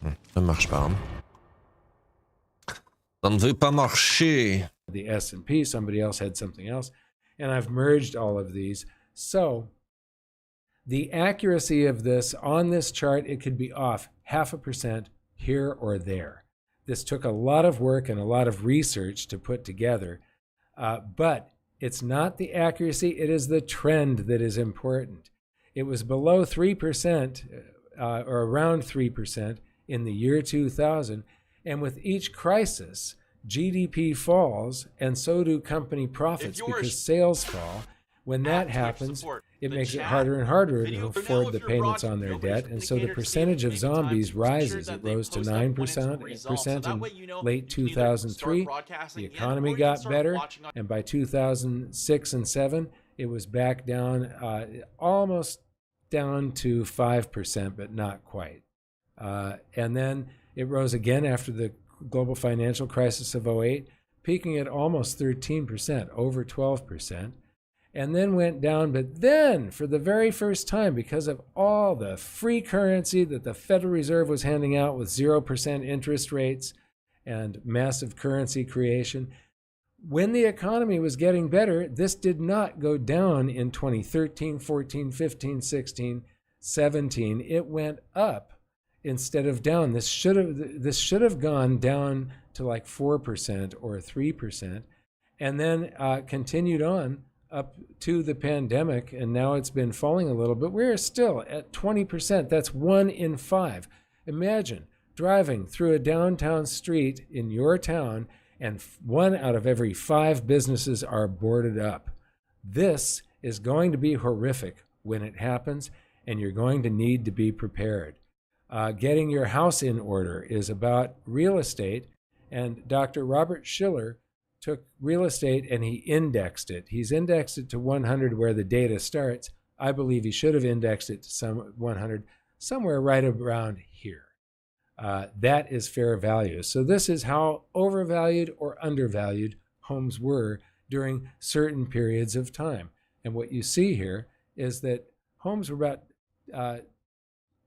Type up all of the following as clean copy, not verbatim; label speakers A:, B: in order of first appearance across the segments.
A: Ça marche pas. Hein. Ça ne veut pas marcher.
B: The S&P, somebody else had something else, and I've merged all of these. So the accuracy of this on this chart, it could be off 0.5% here or there. This took a lot of work and a lot of research to put together, but it's not the accuracy, it is the trend that is important. It was below 3%, or around 3% in the year 2000, and with each crisis, GDP falls, and so do company profits because sales fall. When that happens, it makes it harder and harder to afford the payments on their debt, and so the percentage of zombies rises. It rose to 9% in late 2003. The economy got better, and by 2006 and 7, it was back down, almost down to 5%, but not quite. And then it rose again after the global financial crisis of 08, peaking at almost 13%, over 12%, and then went down. But then, for the very first time, because of all the free currency that the Federal Reserve was handing out with 0% interest rates and massive currency creation, when the economy was getting better, this did not go down in 2013, 14, 15, 16, 17. It went up instead of down. This should have gone down to like 4% or 3%, and then continued on up to the pandemic, and now it's been falling a little, but we're still at 20%. That's 1 in 5. Imagine driving through a downtown street in your town, and 1 out of every 5 businesses are boarded up. This is going to be horrific when it happens, and you're going to need to be prepared. Getting your house in order is about real estate, and Dr. Robert Schiller took real estate and he indexed it. He's indexed it to 100 where the data starts. I believe he should have indexed it to 100, somewhere right around here. That is fair value. So this is how overvalued or undervalued homes were during certain periods of time. And what you see here is that homes were about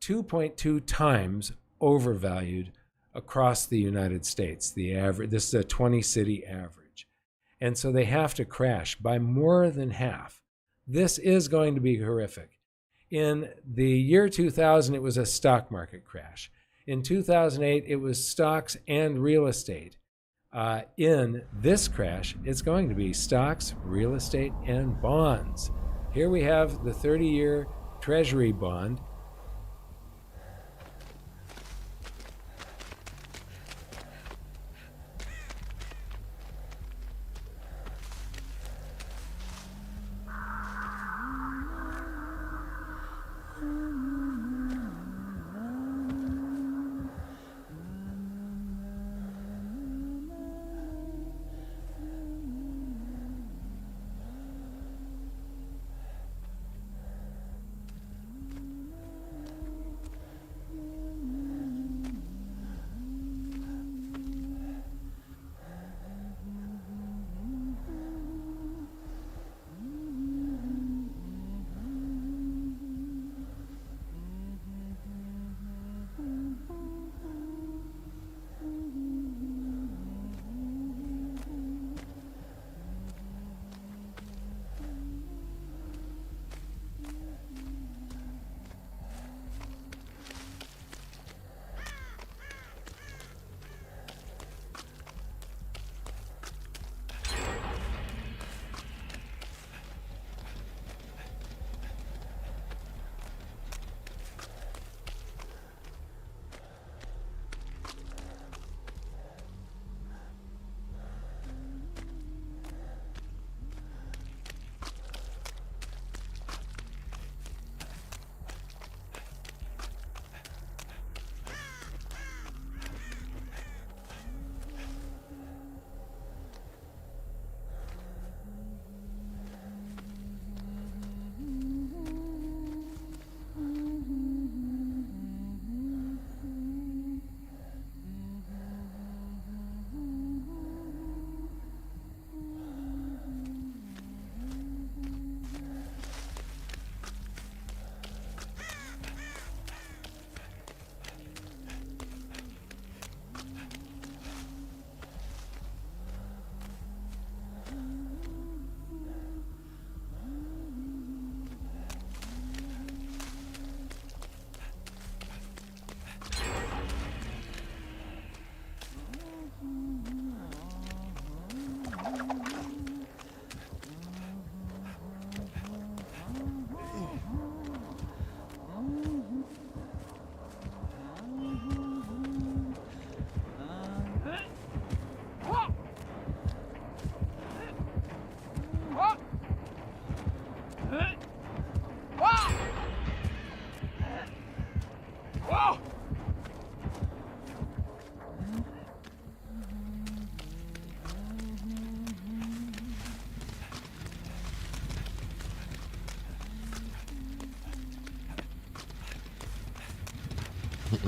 B: 2.2 times overvalued across the United States. The average, this is a 20-city average. And so they have to crash by more than half. This is going to be horrific. In the year 2000, it was a stock market crash. In 2008, it was stocks and real estate. In this crash, it's going to be stocks, real estate, and bonds. Here we have the 30-year Treasury bond.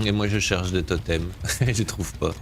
A: Et moi je cherche des totems, je les trouve pas.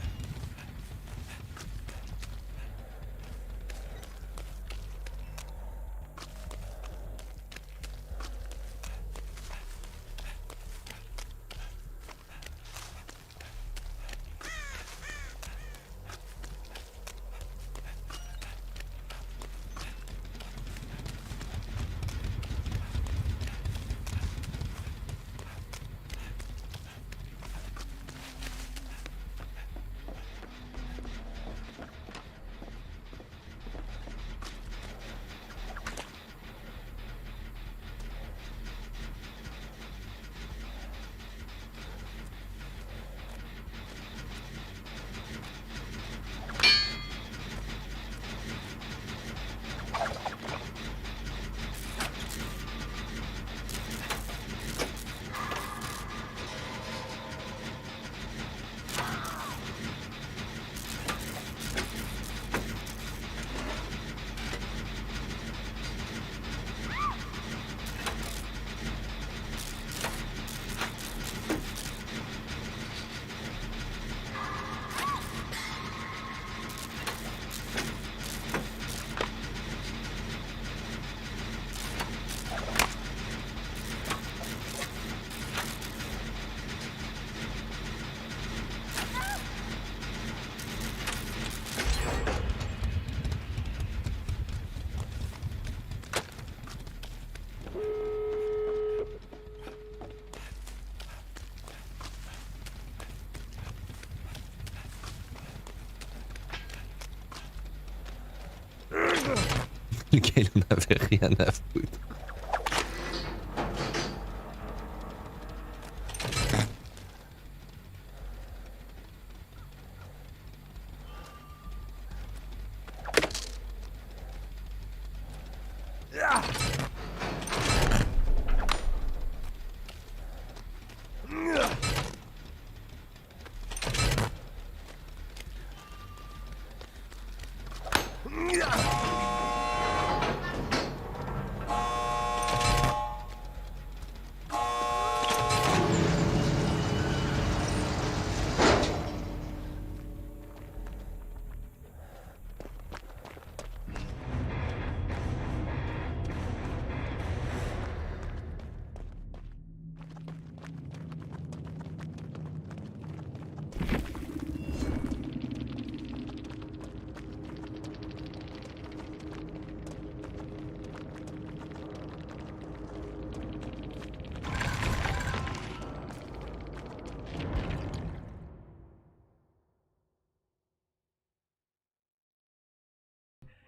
A: Le gars il en avait rien à foutre.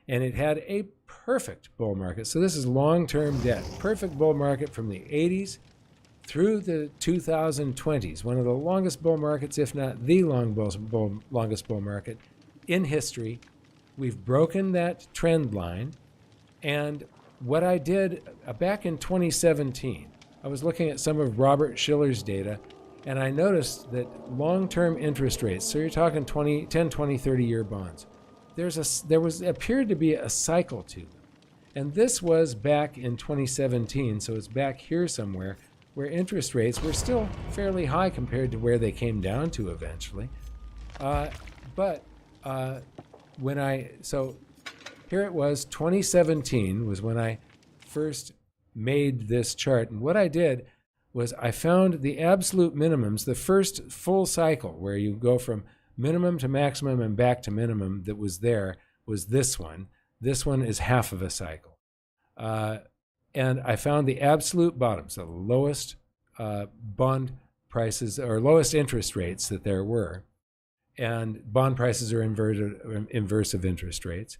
B: And it had a perfect bull market. So this is long-term debt. Perfect bull market from the 80s through the 2020s. One of the longest bull markets, if not the longest bull market in history. We've broken that trend line. And what I did back in 2017, I was looking at some of Robert Shiller's data, and I noticed that long-term interest rates, so you're talking 10, 20, 30-year bonds, there appeared to be a cycle to them. And this was back in 2017, so it's back here somewhere, where interest rates were still fairly high compared to where they came down to eventually. So here it was, 2017 was when I first made this chart. And what I did was I found the absolute minimums, the first full cycle where you go from minimum to maximum and back to minimum that was there was this one. This one is half of a cycle. And I found the absolute bottoms, the lowest bond prices or lowest interest rates that there were. And bond prices are inverse of interest rates.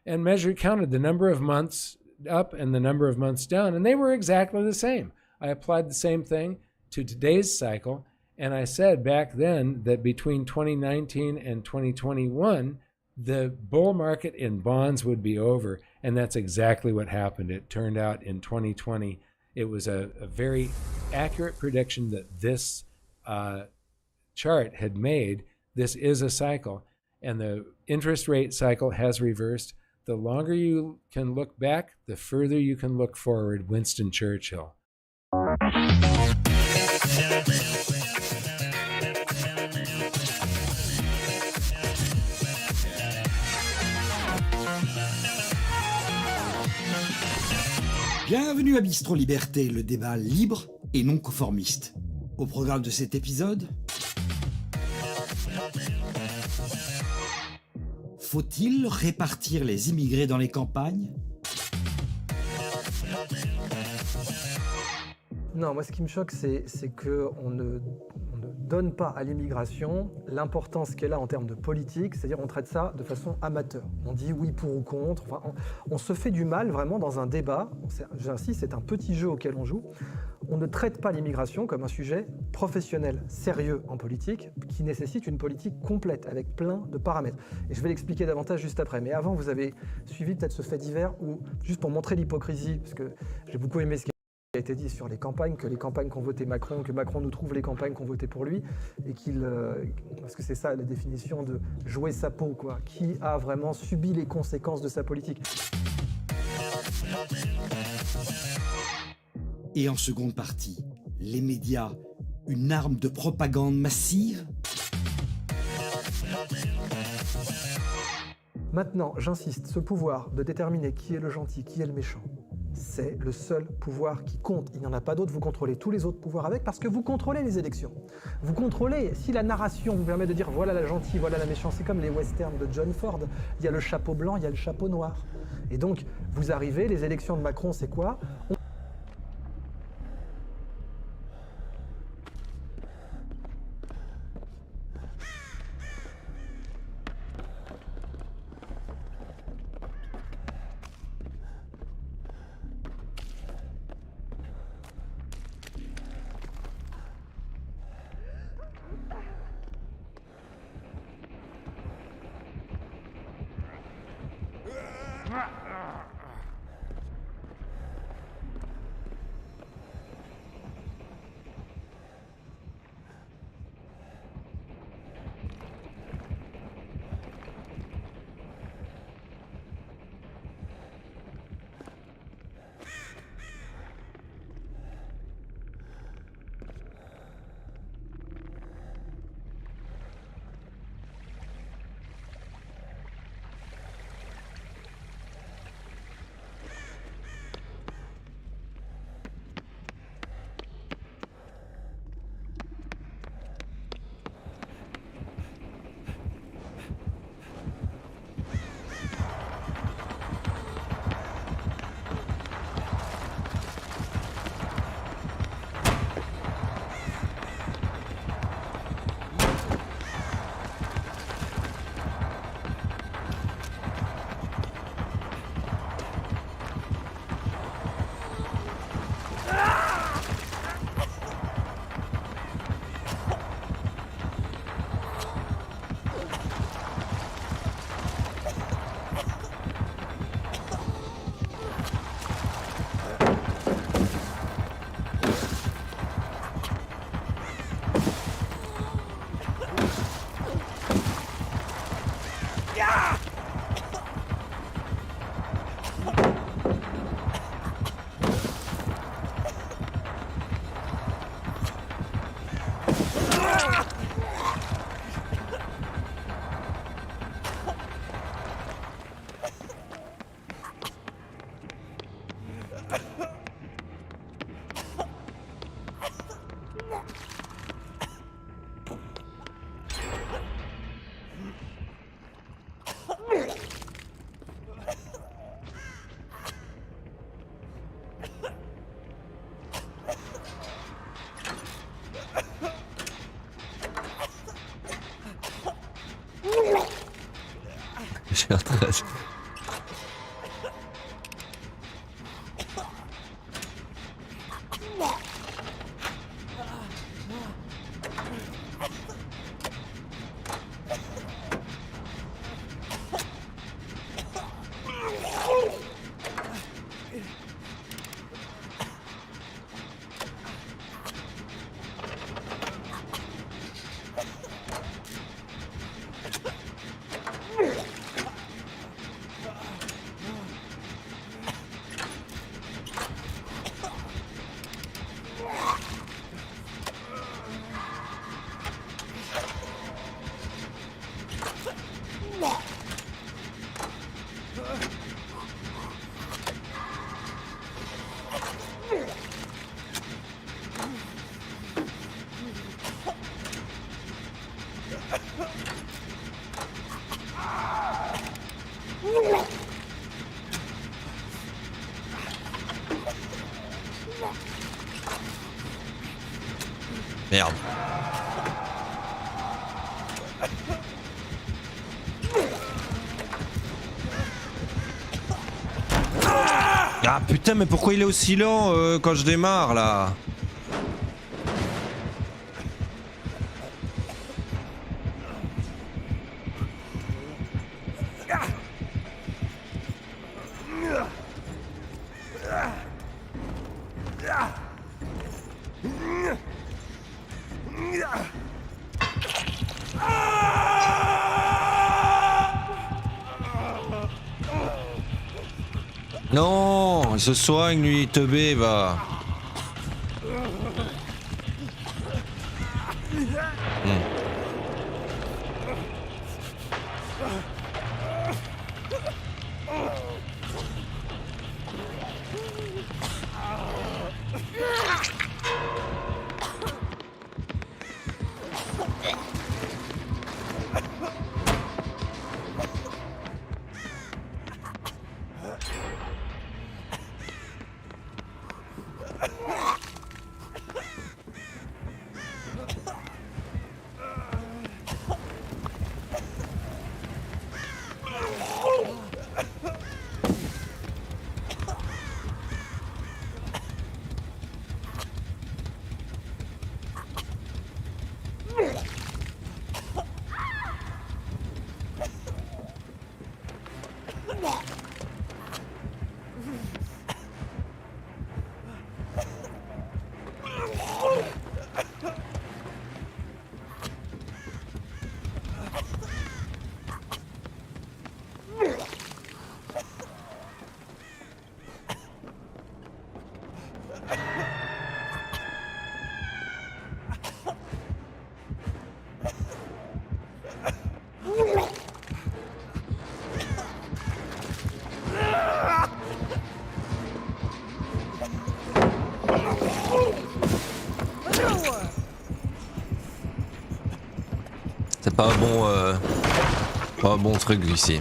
B: And counted the number of months up and the number of months down, and they were exactly the same. I applied the same thing to today's cycle, and I said back then that between 2019 and 2021, the bull market in bonds would be over, and that's exactly what happened. It turned out in 2020, it was a very accurate prediction that this chart had made. This is a cycle, and the interest rate cycle has reversed. The longer you can look back, the further you can look forward. Winston Churchill.
C: Bienvenue à Bistro Liberté, le débat libre et non conformiste. Au programme de cet épisode, faut-il répartir les immigrés dans les campagnes ?
D: Non, moi ce qui me choque, c'est qu'on ne donne pas à l'immigration l'importance qu'elle a en termes de politique, c'est-à-dire on traite ça de façon amateur. On dit oui pour ou contre, enfin, on se fait du mal vraiment dans un débat, j'insiste, c'est un petit jeu auquel on joue. On ne traite pas l'immigration comme un sujet professionnel, sérieux en politique, qui nécessite une politique complète, avec plein de paramètres. Et je vais l'expliquer davantage juste après. Mais avant, vous avez suivi peut-être ce fait divers où, juste pour montrer l'hypocrisie, parce que j'ai beaucoup aimé ce qui a été dit sur les campagnes, que les campagnes qu'ont voté Macron, que Macron nous trouve les campagnes qu'ont voté pour lui, et parce que c'est ça la définition de jouer sa peau, quoi. Qui a vraiment subi les conséquences de sa politique.
C: Et en seconde partie, les médias, une arme de propagande massive ?
D: Maintenant, j'insiste, ce pouvoir de déterminer qui est le gentil, qui est le méchant, c'est le seul pouvoir qui compte. Il n'y en a pas d'autre, vous contrôlez tous les autres pouvoirs avec, parce que vous contrôlez les élections. Vous contrôlez, si la narration vous permet de dire voilà la gentille, voilà la méchante, c'est comme les westerns de John Ford, il y a le chapeau blanc, il y a le chapeau noir. Et donc, vous arrivez, les élections de Macron, c'est quoi ?
A: J'ai un très... Merde. Ah putain, mais pourquoi il est aussi lent quand je démarre là? Non, il se soigne lui, teubé, va. C'est pas un bon truc ici.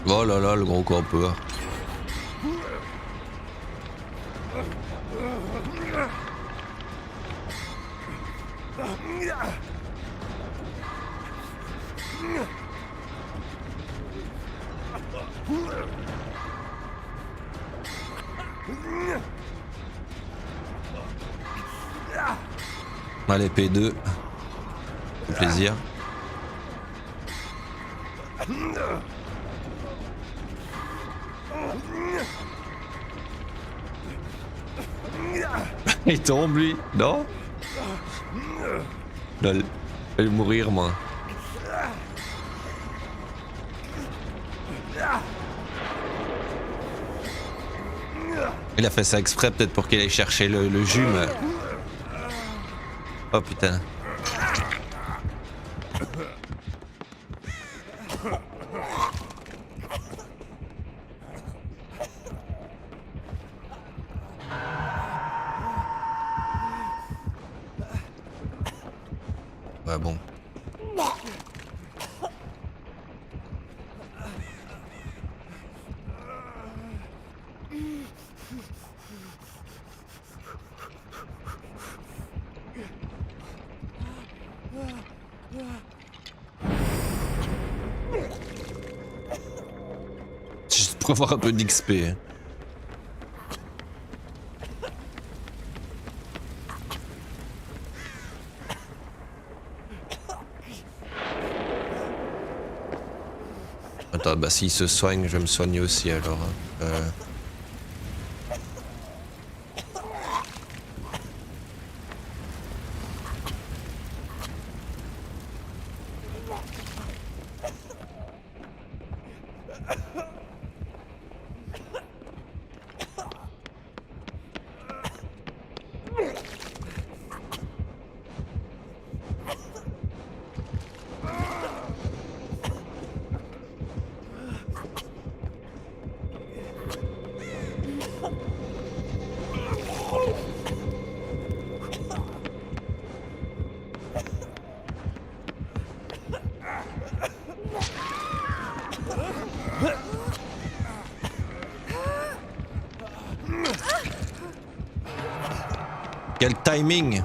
A: Oh là là, le gros campeur. Allez, P2. Fait plaisir. Il tombe lui, non? Lol. Je vais mourir moi. Il a fait ça exprès peut-être pour qu'il aille chercher le jus mais... Oh putain. Ouais bon. Juste pour avoir un peu d'XP. Attends, bah s'il se soigne, je vais me soigner aussi alors. Quel timing!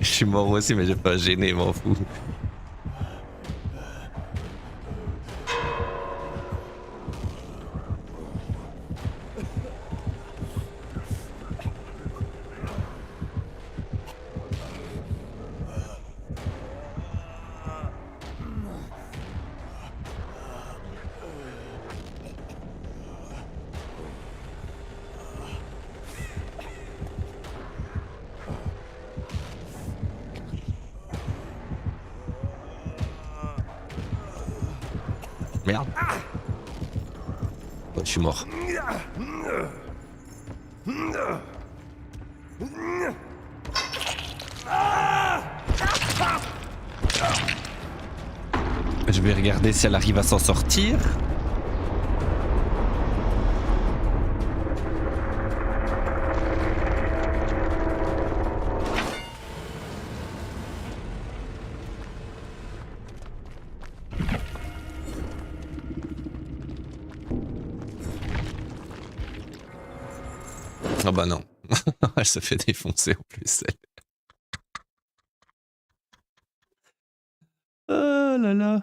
A: Je suis mort aussi, mais j'ai pas gêné, m'en fous. Merde. Oh, je suis mort. Je vais regarder si elle arrive à s'en sortir. Ah bah non, elle se fait défoncer en plus. Oh là là.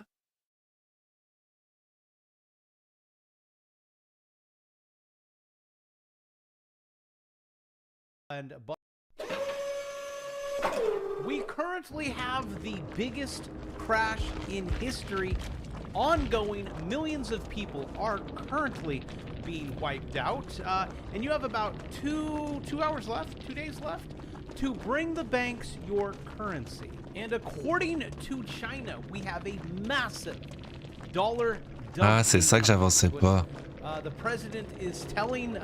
E: We currently have the biggest crash in history ongoing. Millions of people are currently being wiped out, and you have about two hours left, 2 days left, to bring the banks your currency. And according to China, we have a massive dollar.
A: Ah, c'est ça que j'avançais pas.
E: The president is telling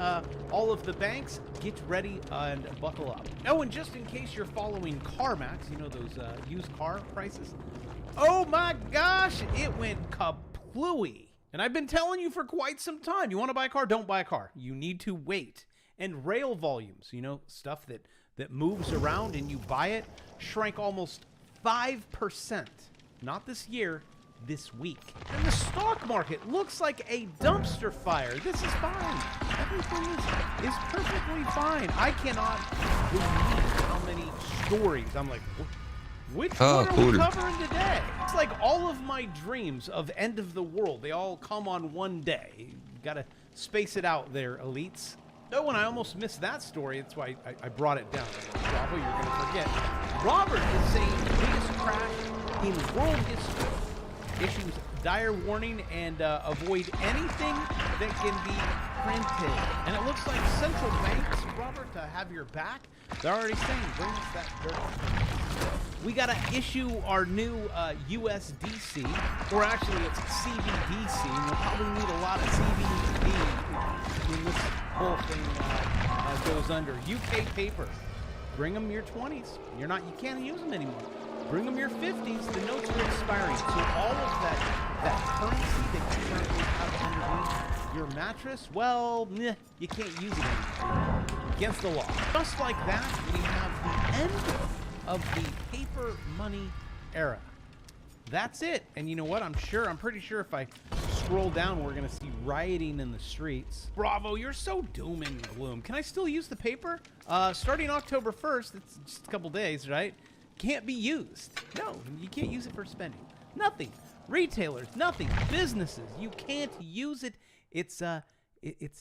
E: all of the banks, get ready and buckle up. Oh, and just in case you're following CarMax, you know those used car prices? Oh my gosh, it went kaplooey. And I've been telling you for quite some time, you want to buy a car, don't buy a car. You need to wait And rail volumes, you know, stuff that moves around and you buy it, shrank almost 5%. Not this year, this week. And the stock market looks like a dumpster fire. This is fine. Everything is perfectly fine. I cannot believe how many stories. I'm like, which one are we covering today? It's like all of my dreams of end of the world. They all come on one day. You gotta space it out there, elites. Oh, and I almost missed that story. That's why I brought it down. Bravo, you're gonna forget. Robert is saying the biggest crash in world history. Issues dire warning and avoid anything that can be printed. And it looks like central banks, Robert, have your back. They're already saying, bring us that dirt. We got to issue our new USDC, or actually it's CBDC. We'll probably need a lot of CBD when this whole thing goes under. UK paper. Bring them your 20s. You can't use them anymore. Bring them your 50s. The notes are expiring. So all of that currency that you currently have underneath your mattress, well, you can't use it anymore. Against the law. Just like that, we have the end of the paper money era. That's it. And you know what? I'm pretty sure if I scroll down, we're going to see rioting in the streets. Bravo, you're so doom and gloom. Can I still use the paper? Starting October 1st, it's just a couple days, right? Can't be used. No, you can't use it for spending. Nothing. Retailers, nothing. Businesses, you can't use it. It's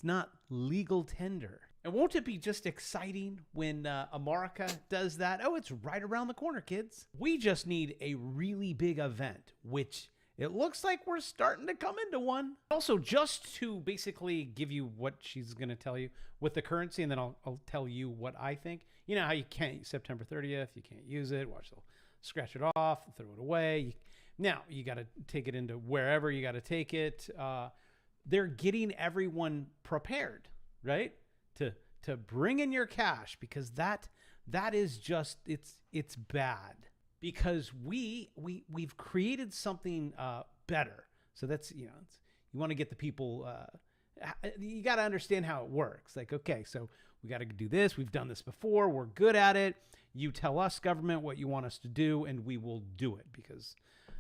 E: not legal tender. And won't it be just exciting when America does that? Oh, it's right around the corner, kids. We just need a really big event, which it looks like we're starting to come into one. Also, just to basically give you what she's going to tell you with the currency, and then I'll tell you what I think. You know how you can't, September 30th, you can't use it. Watch, they'll scratch it off, throw it away. Now, you got to take it into wherever you got to take it. They're getting everyone prepared, right? To bring in your cash, because that is just, it's bad. Because we've created something better. So that's, you want to get the people, you got to understand how it works. Like, okay, so we got to do this. We've done this before. We're good at it. You tell us, government, what you want us to do, and we will do it, because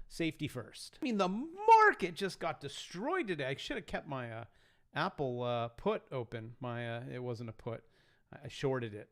E: safety first. I mean, the market just got destroyed today. I should have kept my Apple put open. It wasn't a put. I shorted it.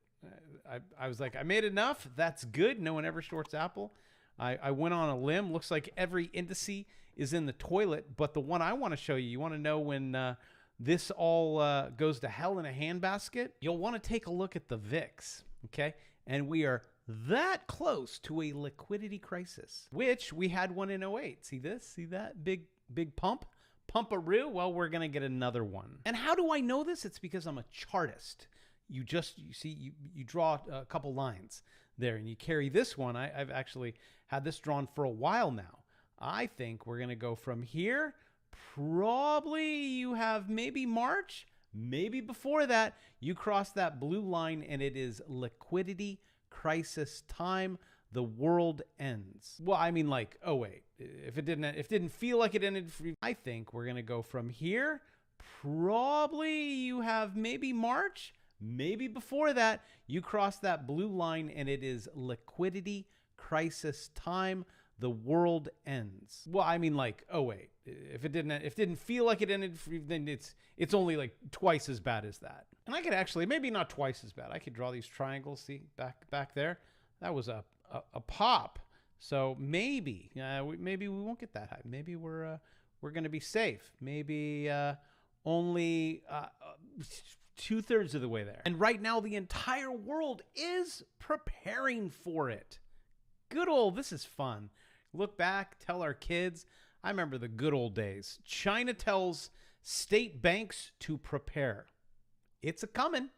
E: I was like, I made enough. That's good. No one ever shorts Apple. I went on a limb. Looks like every indice is in the toilet. But the one I want to show you, you want to know when this all goes to hell in a handbasket? You'll want to take a look at the VIX. Okay. And we are that close to a liquidity crisis, which we had one in 08. See this? See that big pump? Pump-a-roo? Well, we're going to get another one. And how do I know this? It's because I'm a chartist. You draw a couple lines there, and you carry this one. I've actually had this drawn for a while now. I think we're going to go from here. Probably you have maybe March, maybe before that, you cross that blue line, and it is liquidity crisis time. The world ends. Well, I mean, like, oh wait, if it didn't feel like it ended, I think we're going to go from here. Probably you have maybe March, maybe before that, you cross that blue line, and it is liquidity crisis time. The world ends. Well, I mean, like, oh wait, if it didn't feel like it ended, then it's only like twice as bad as that. And I could actually, maybe not twice as bad. I could draw these triangles. See back there. That was a pop. So maybe we won't get that high. Maybe we're going to be safe. Maybe only 2/3 of the way there. And right now, the entire world is preparing for it. Good old, this is fun. Look back, tell our kids. I remember the good old days. China tells state banks to prepare. It's a coming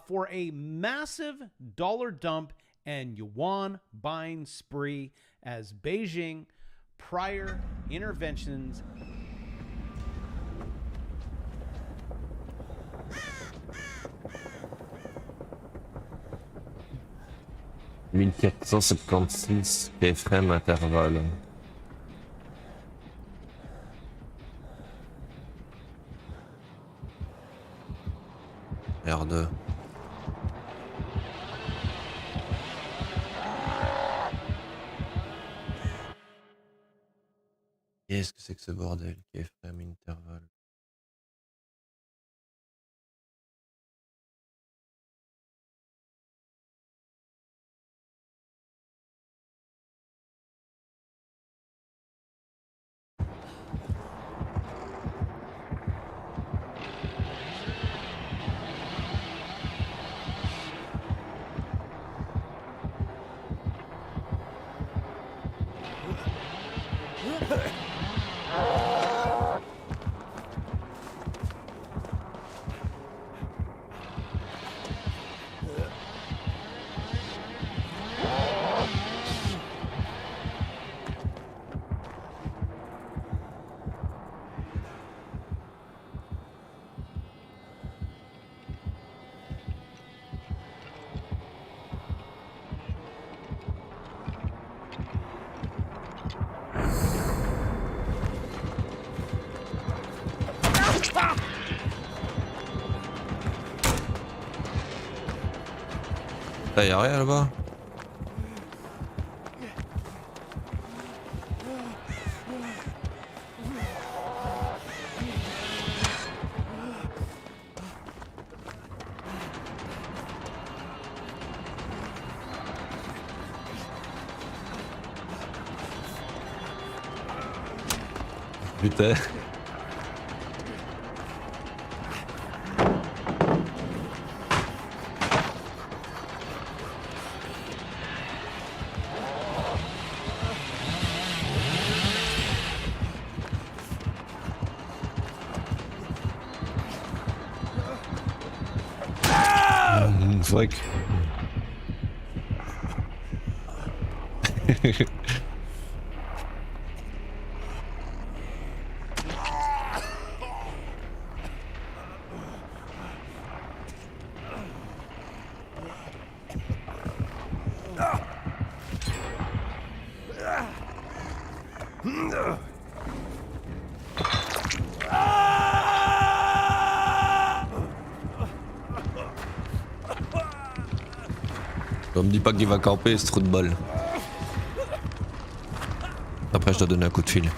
E: for a massive dollar dump and yuan buying spree as Beijing prior interventions.
F: (1476) BFM intervalle. R2. Qu'est-ce que c'est que ce bordel qui est frame intervalle? Là, y'a rien là-bas? Putain. Fuck. On me dit pas qu'il va camper ce trou de balle. Après je dois donner un coup de fil.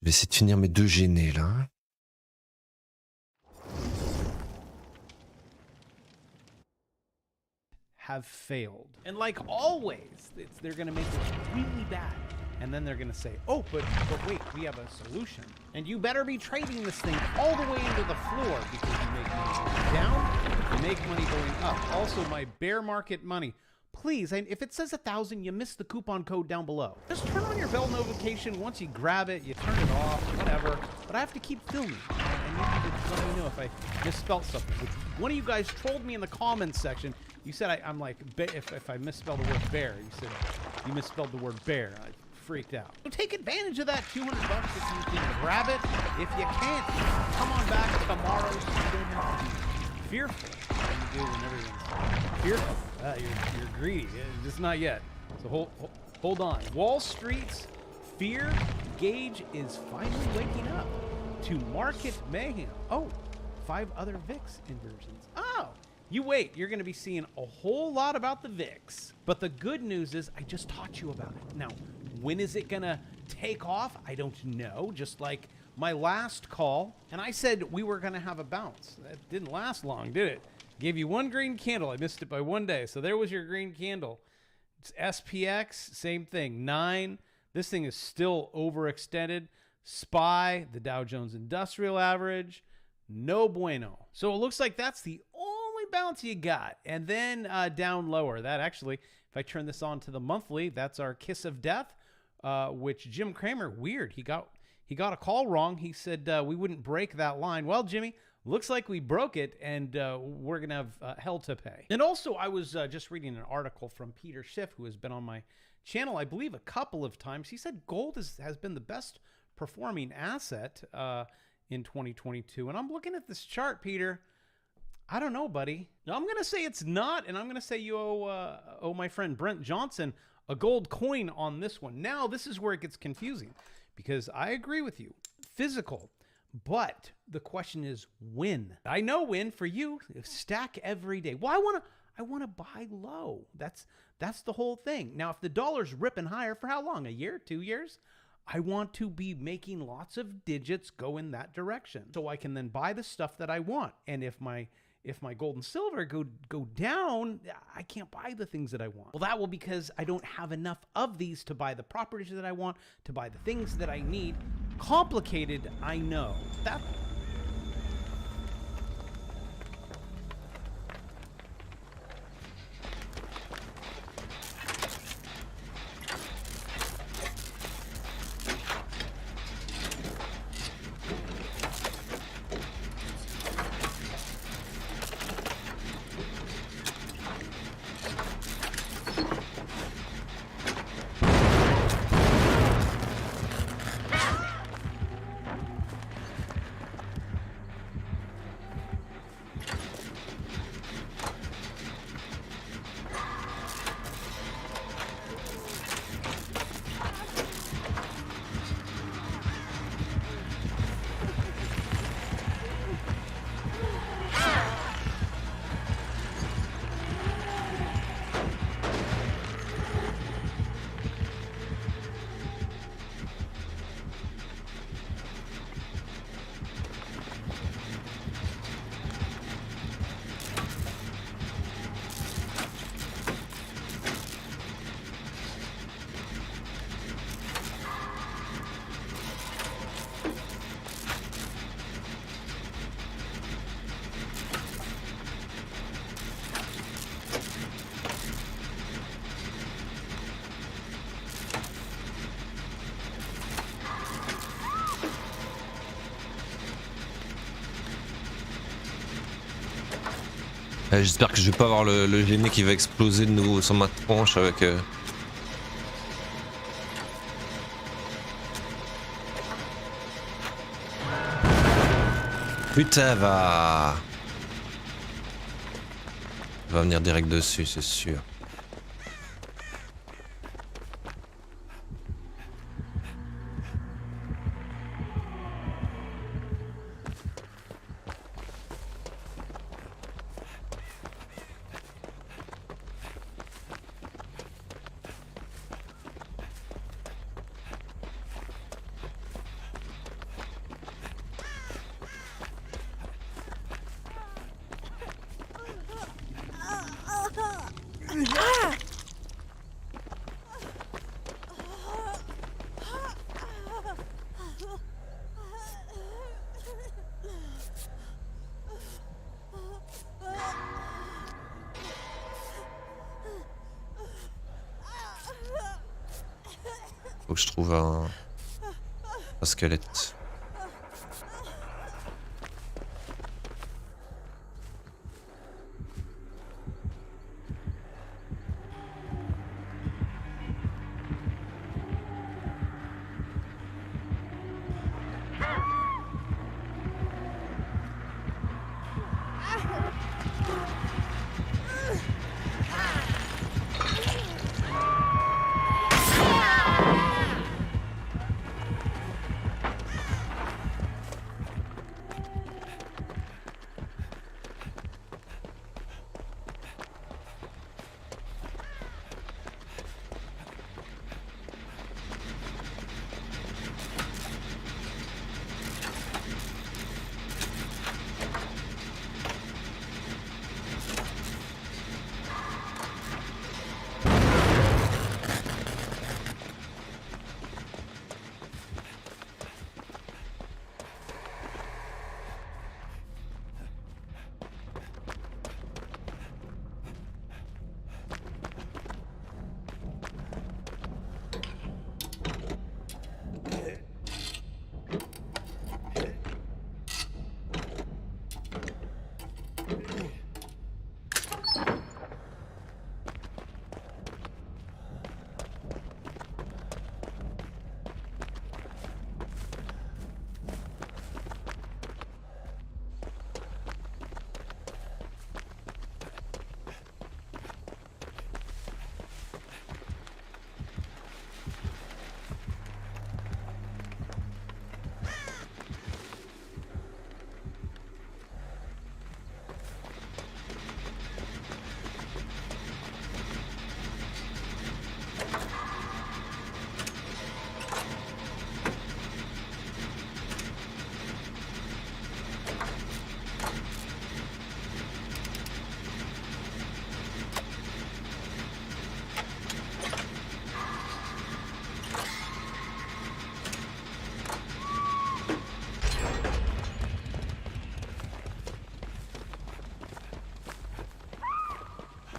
F: Je vais essayer de finir mes 2 gênés là.
E: Have failed. And like always, they're going to make it really bad. And then they're going to say, oh, but wait, we have a solution. And you better be trading this thing all the way into the floor because you make money going down, you make money going up. Also, my bear market money. Please, and if it says 1,000, you missed the coupon code down below. Just turn on your bell notification. Once you grab it, you turn it off, whatever. But I have to keep filming. And you need to let me know if I misspelled something. Which one of you guys trolled me in the comments section. You said I'm like, if I misspelled the word bear, you said you misspelled the word bear. I freaked out. So take advantage of that $200 if you can grab it. If you can't, come on back tomorrow so you don't have to be fearful when you do when everyone's fearful. You're greedy. Just not yet. So hold on. Wall Street's fear gauge is finally waking up to market mayhem. Oh, 5 other VIX inversions. Oh, you wait. You're going to be seeing a whole lot about the VIX. But the good news is I just taught you about it. Now, when is it going to take off? I don't know. Just like my last call. And I said we were going to have a bounce. That didn't last long, did it? Gave you 1 green candle. I missed it by 1 day. So there was your green candle. It's SPX, same thing, 9. This thing is still overextended. SPY, the Dow Jones Industrial Average, no bueno. So it looks like that's the only bounce you got. And then down lower. That actually, if I turn this on to the monthly, that's our kiss of death, which Jim Cramer, weird. He got a call wrong. He said we wouldn't break that line. Well, Jimmy, looks like we broke it, and we're going to have hell to pay. And also, I was just reading an article from Peter Schiff, who has been on my channel, I believe, a couple of times. He said gold has been the best performing asset in 2022. And I'm looking at this chart, Peter. I don't know, buddy. I'm going to say it's not, and I'm going to say you owe my friend Brent Johnson a gold coin on this one. Now, this is where it gets confusing, because I agree with you. Physical. But the question is when. I know when for you. Stack every day. Well, I want to buy low. That's the whole thing. Now, if the dollar's ripping higher for how long? A year? 2 years? I want to be making lots of digits go in that direction, so I can then buy the stuff that I want. And if my gold and silver go down, I can't buy the things that I want. Well, that will because I don't have enough of these to buy the properties that I want, to buy the things that I need. Complicated, I know. That
F: J'espère que je vais pas avoir le génie qui va exploser de nouveau sur ma tronche avec... Putain, va venir direct dessus, c'est sûr. Faut que je trouve un squelette.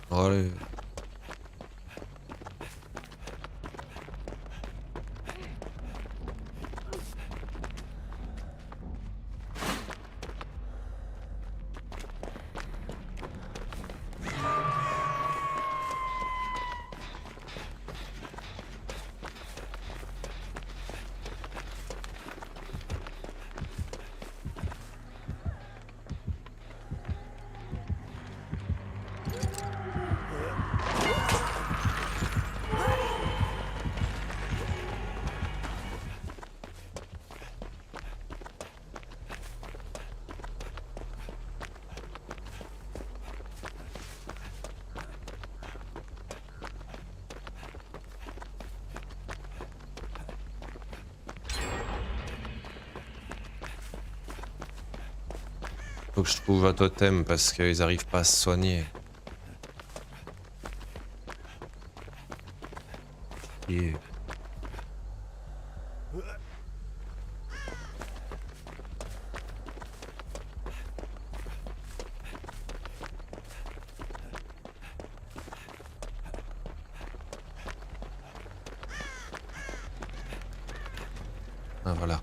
F: Allez. Faut que je trouve un totem parce qu'ils arrivent pas à se soigner. Yeah. Ah voilà.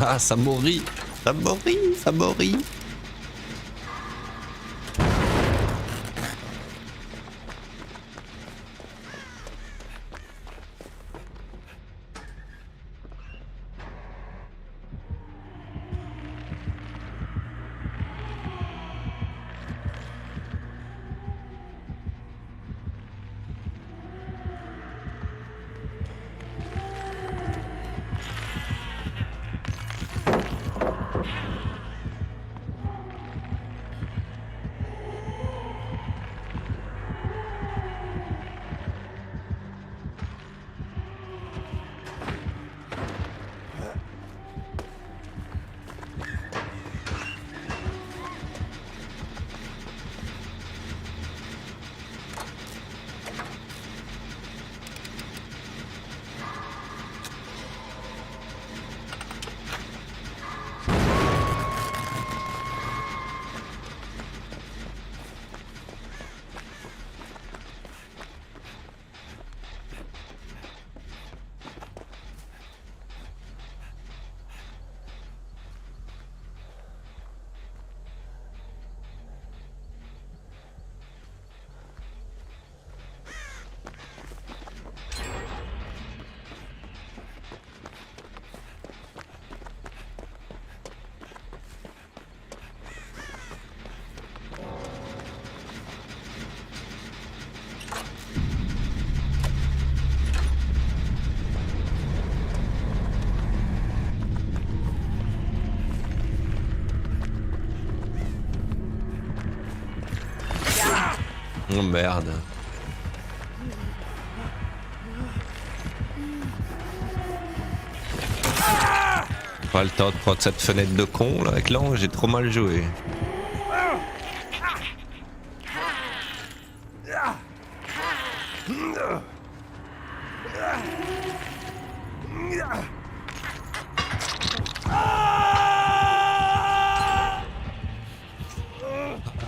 F: Ah, ça mourit. Ça mourit, ça mourit. Oh merde. Pas le temps de prendre cette fenêtre de con là avec l'ange, j'ai trop mal joué.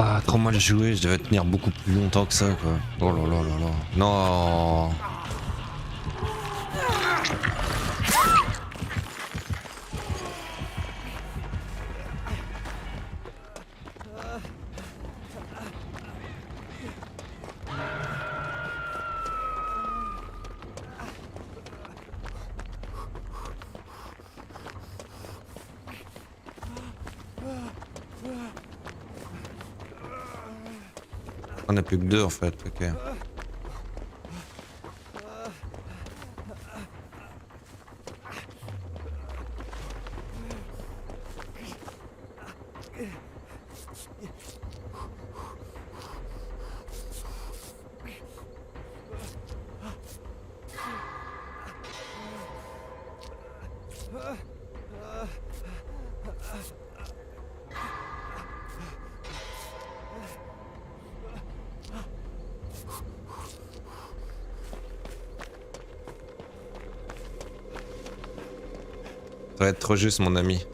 F: Ah, trop mal joué, je devais tenir beaucoup plus longtemps que ça quoi. Oh là là là là. Non. On a plus que deux en fait, ok. Ça va être trop juste mon ami.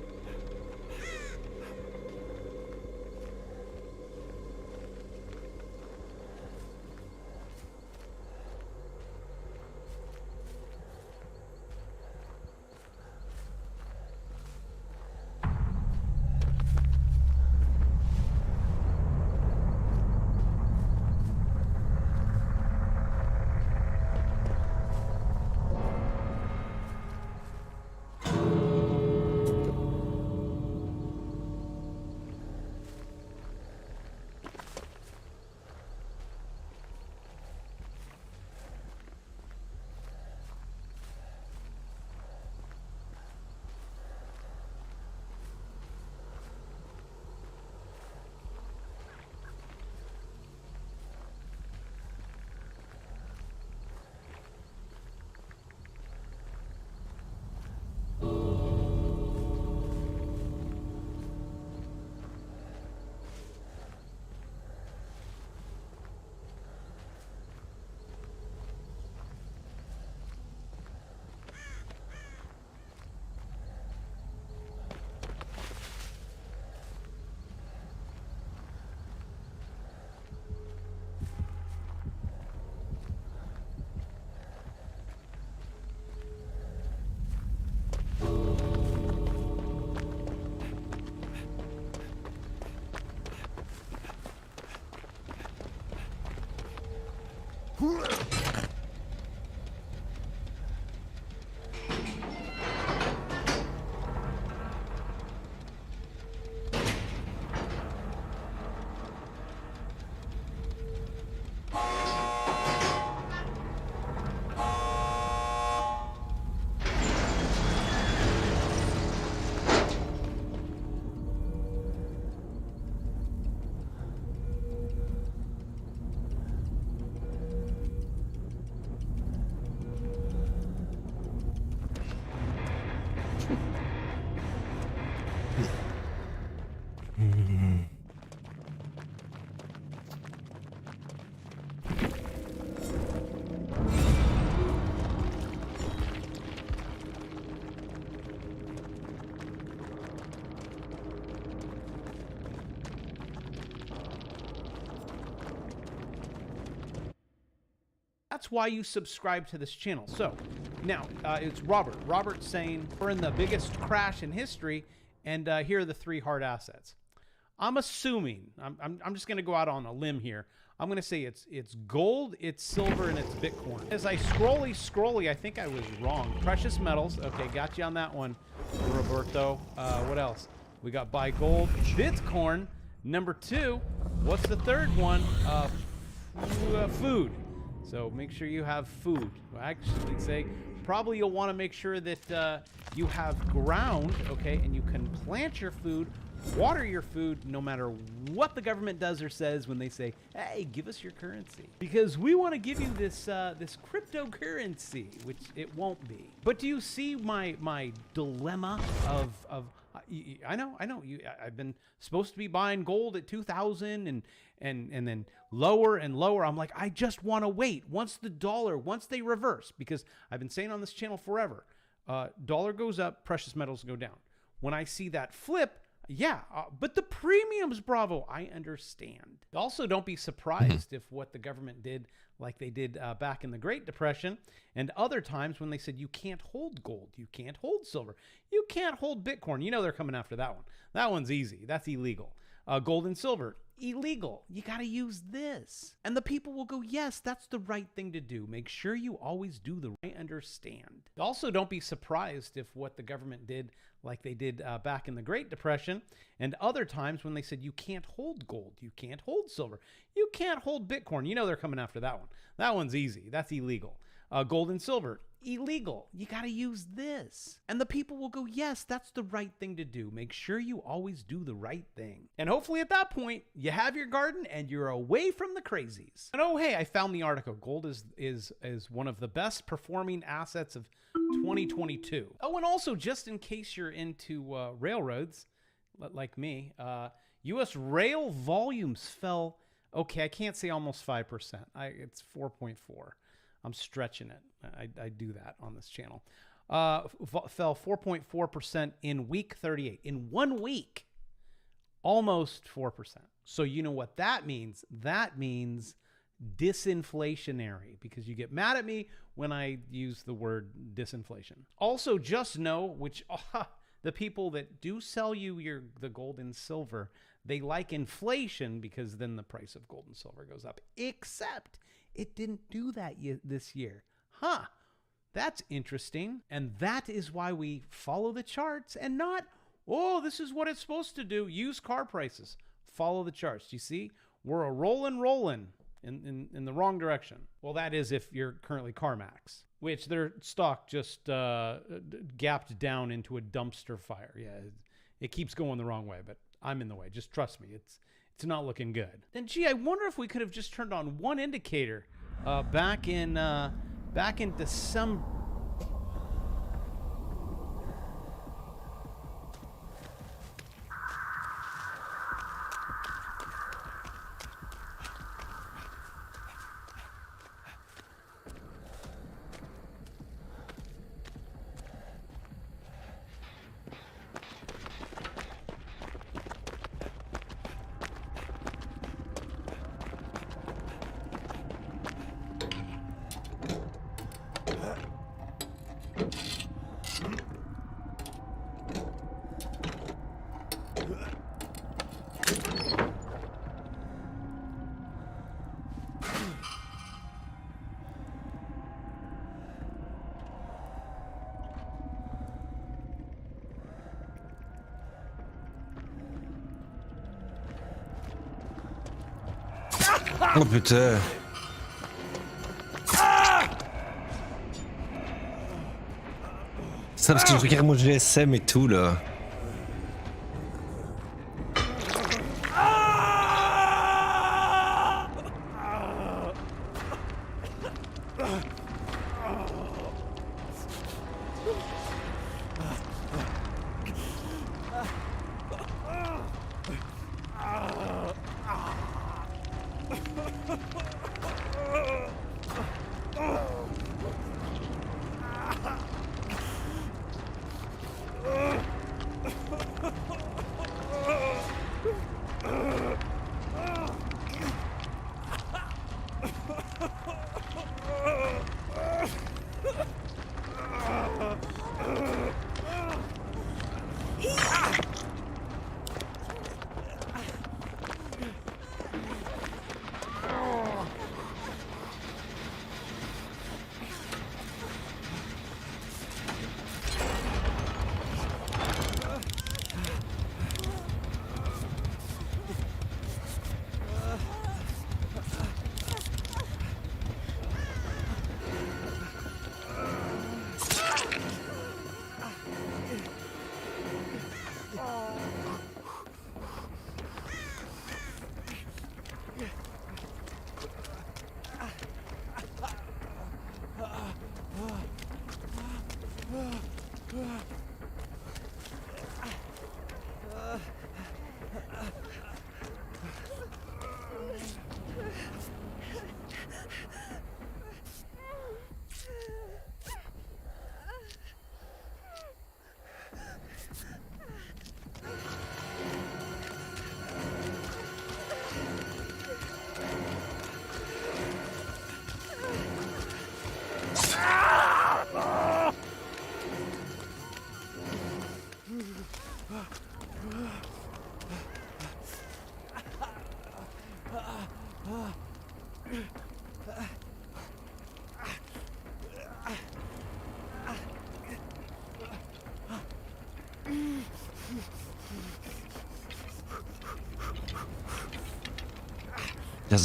E: That's why you subscribe to this channel. So now it's Robert. Robert's saying we're in the biggest crash in history, and here are the 3 hard assets. I'm assuming I'm just going to go out on a limb here. I'm going to say it's gold, it's silver, and it's Bitcoin. As I scrolly, I think I was wrong. Precious metals. Okay, got you on that one, Roberto. What else? We got buy gold, Bitcoin. Number 2. What's the third one? Food. So make sure you have food. Well, actually say probably you'll want to make sure that you have ground, okay, and you can plant your food, water your food, no matter what the government does or says when they say, hey, give us your currency. Because we want to give you this this cryptocurrency, which it won't be. But do you see my dilemma of I know. I've been supposed to be buying gold at 2,000 and then lower and lower. I'm like, I just want to wait. Once they reverse, because I've been saying on this channel forever, dollar goes up, precious metals go down. When I see that flip, yeah, but the premiums, bravo, I understand. Also, don't be surprised if what the government did, like they did back in the Great Depression and other times when they said you can't hold gold, you can't hold silver, you can't hold Bitcoin. You know they're coming after that one. That one's easy. That's illegal. Gold and silver, illegal. You got to use this. And the people will go, yes, that's the right thing to do. Make sure you always do the right. I understand. Also, don't be surprised if what the government did, like they did back in the Great Depression and other times when they said you can't hold gold, you can't hold silver, you can't hold Bitcoin. You know they're coming after that one. That one's easy. That's illegal. Gold and silver, illegal. You got to use this. And the people will go, yes, that's the right thing to do. Make sure you always do the right thing. And hopefully at that point, you have your garden and you're away from the crazies. And oh, hey, I found the article. Gold is one of the best performing assets of 2022. Oh, and also just in case you're into railroads, like me, U.S. rail volumes fell, okay, I can't say almost 5%. It's 4.4. I'm stretching it. I do that on this channel. Fell 4.4% in week 38. In 1 week, almost 4%. So you know what that means? That means disinflationary, because you get mad at me when I use the word disinflation. Also, just know, which the people that do sell you the gold and silver, they like inflation because then the price of gold and silver goes up. Except it didn't do that this year. Huh. That's interesting. And that is why we follow the charts and not, oh, this is what it's supposed to do. Used car prices. Follow the charts. You see, we're a rolling in the wrong direction. Well, that is if you're currently CarMax, which their stock just gapped down into a dumpster fire. Yeah, it keeps going the wrong way, but I'm in the way. Just trust me. It's not looking good. Then, gee, I wonder if we could have just turned on one indicator back in December.
A: Oh putain. Ça parce que je regarde mon GSM et tout là.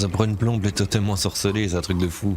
A: La brune plombe est totalement ensorcelée, c'est un truc de fou.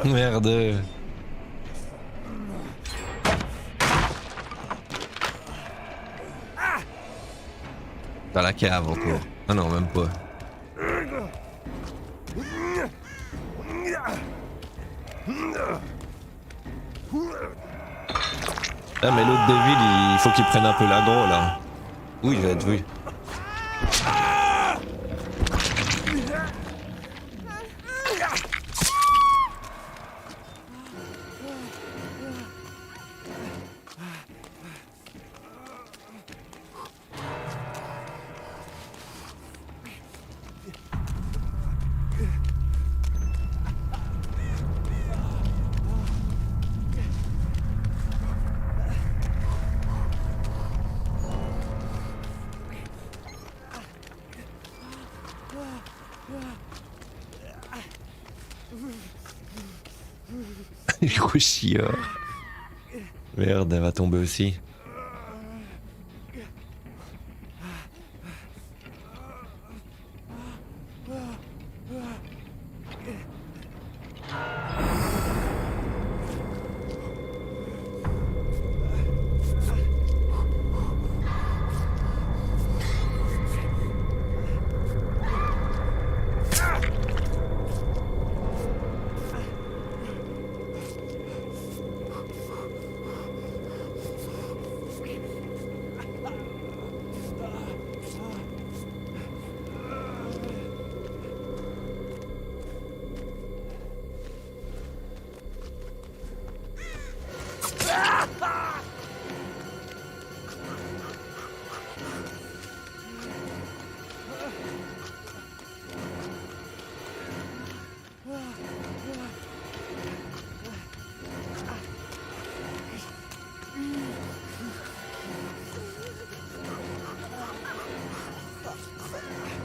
F: Merde. Dans la cave encore. Ah non, même pas. Ah mais l'autre Devil, il faut qu'il prenne un peu l'aggro là. Oui, il va être vu. Gros chieur. Merde, elle va tomber aussi.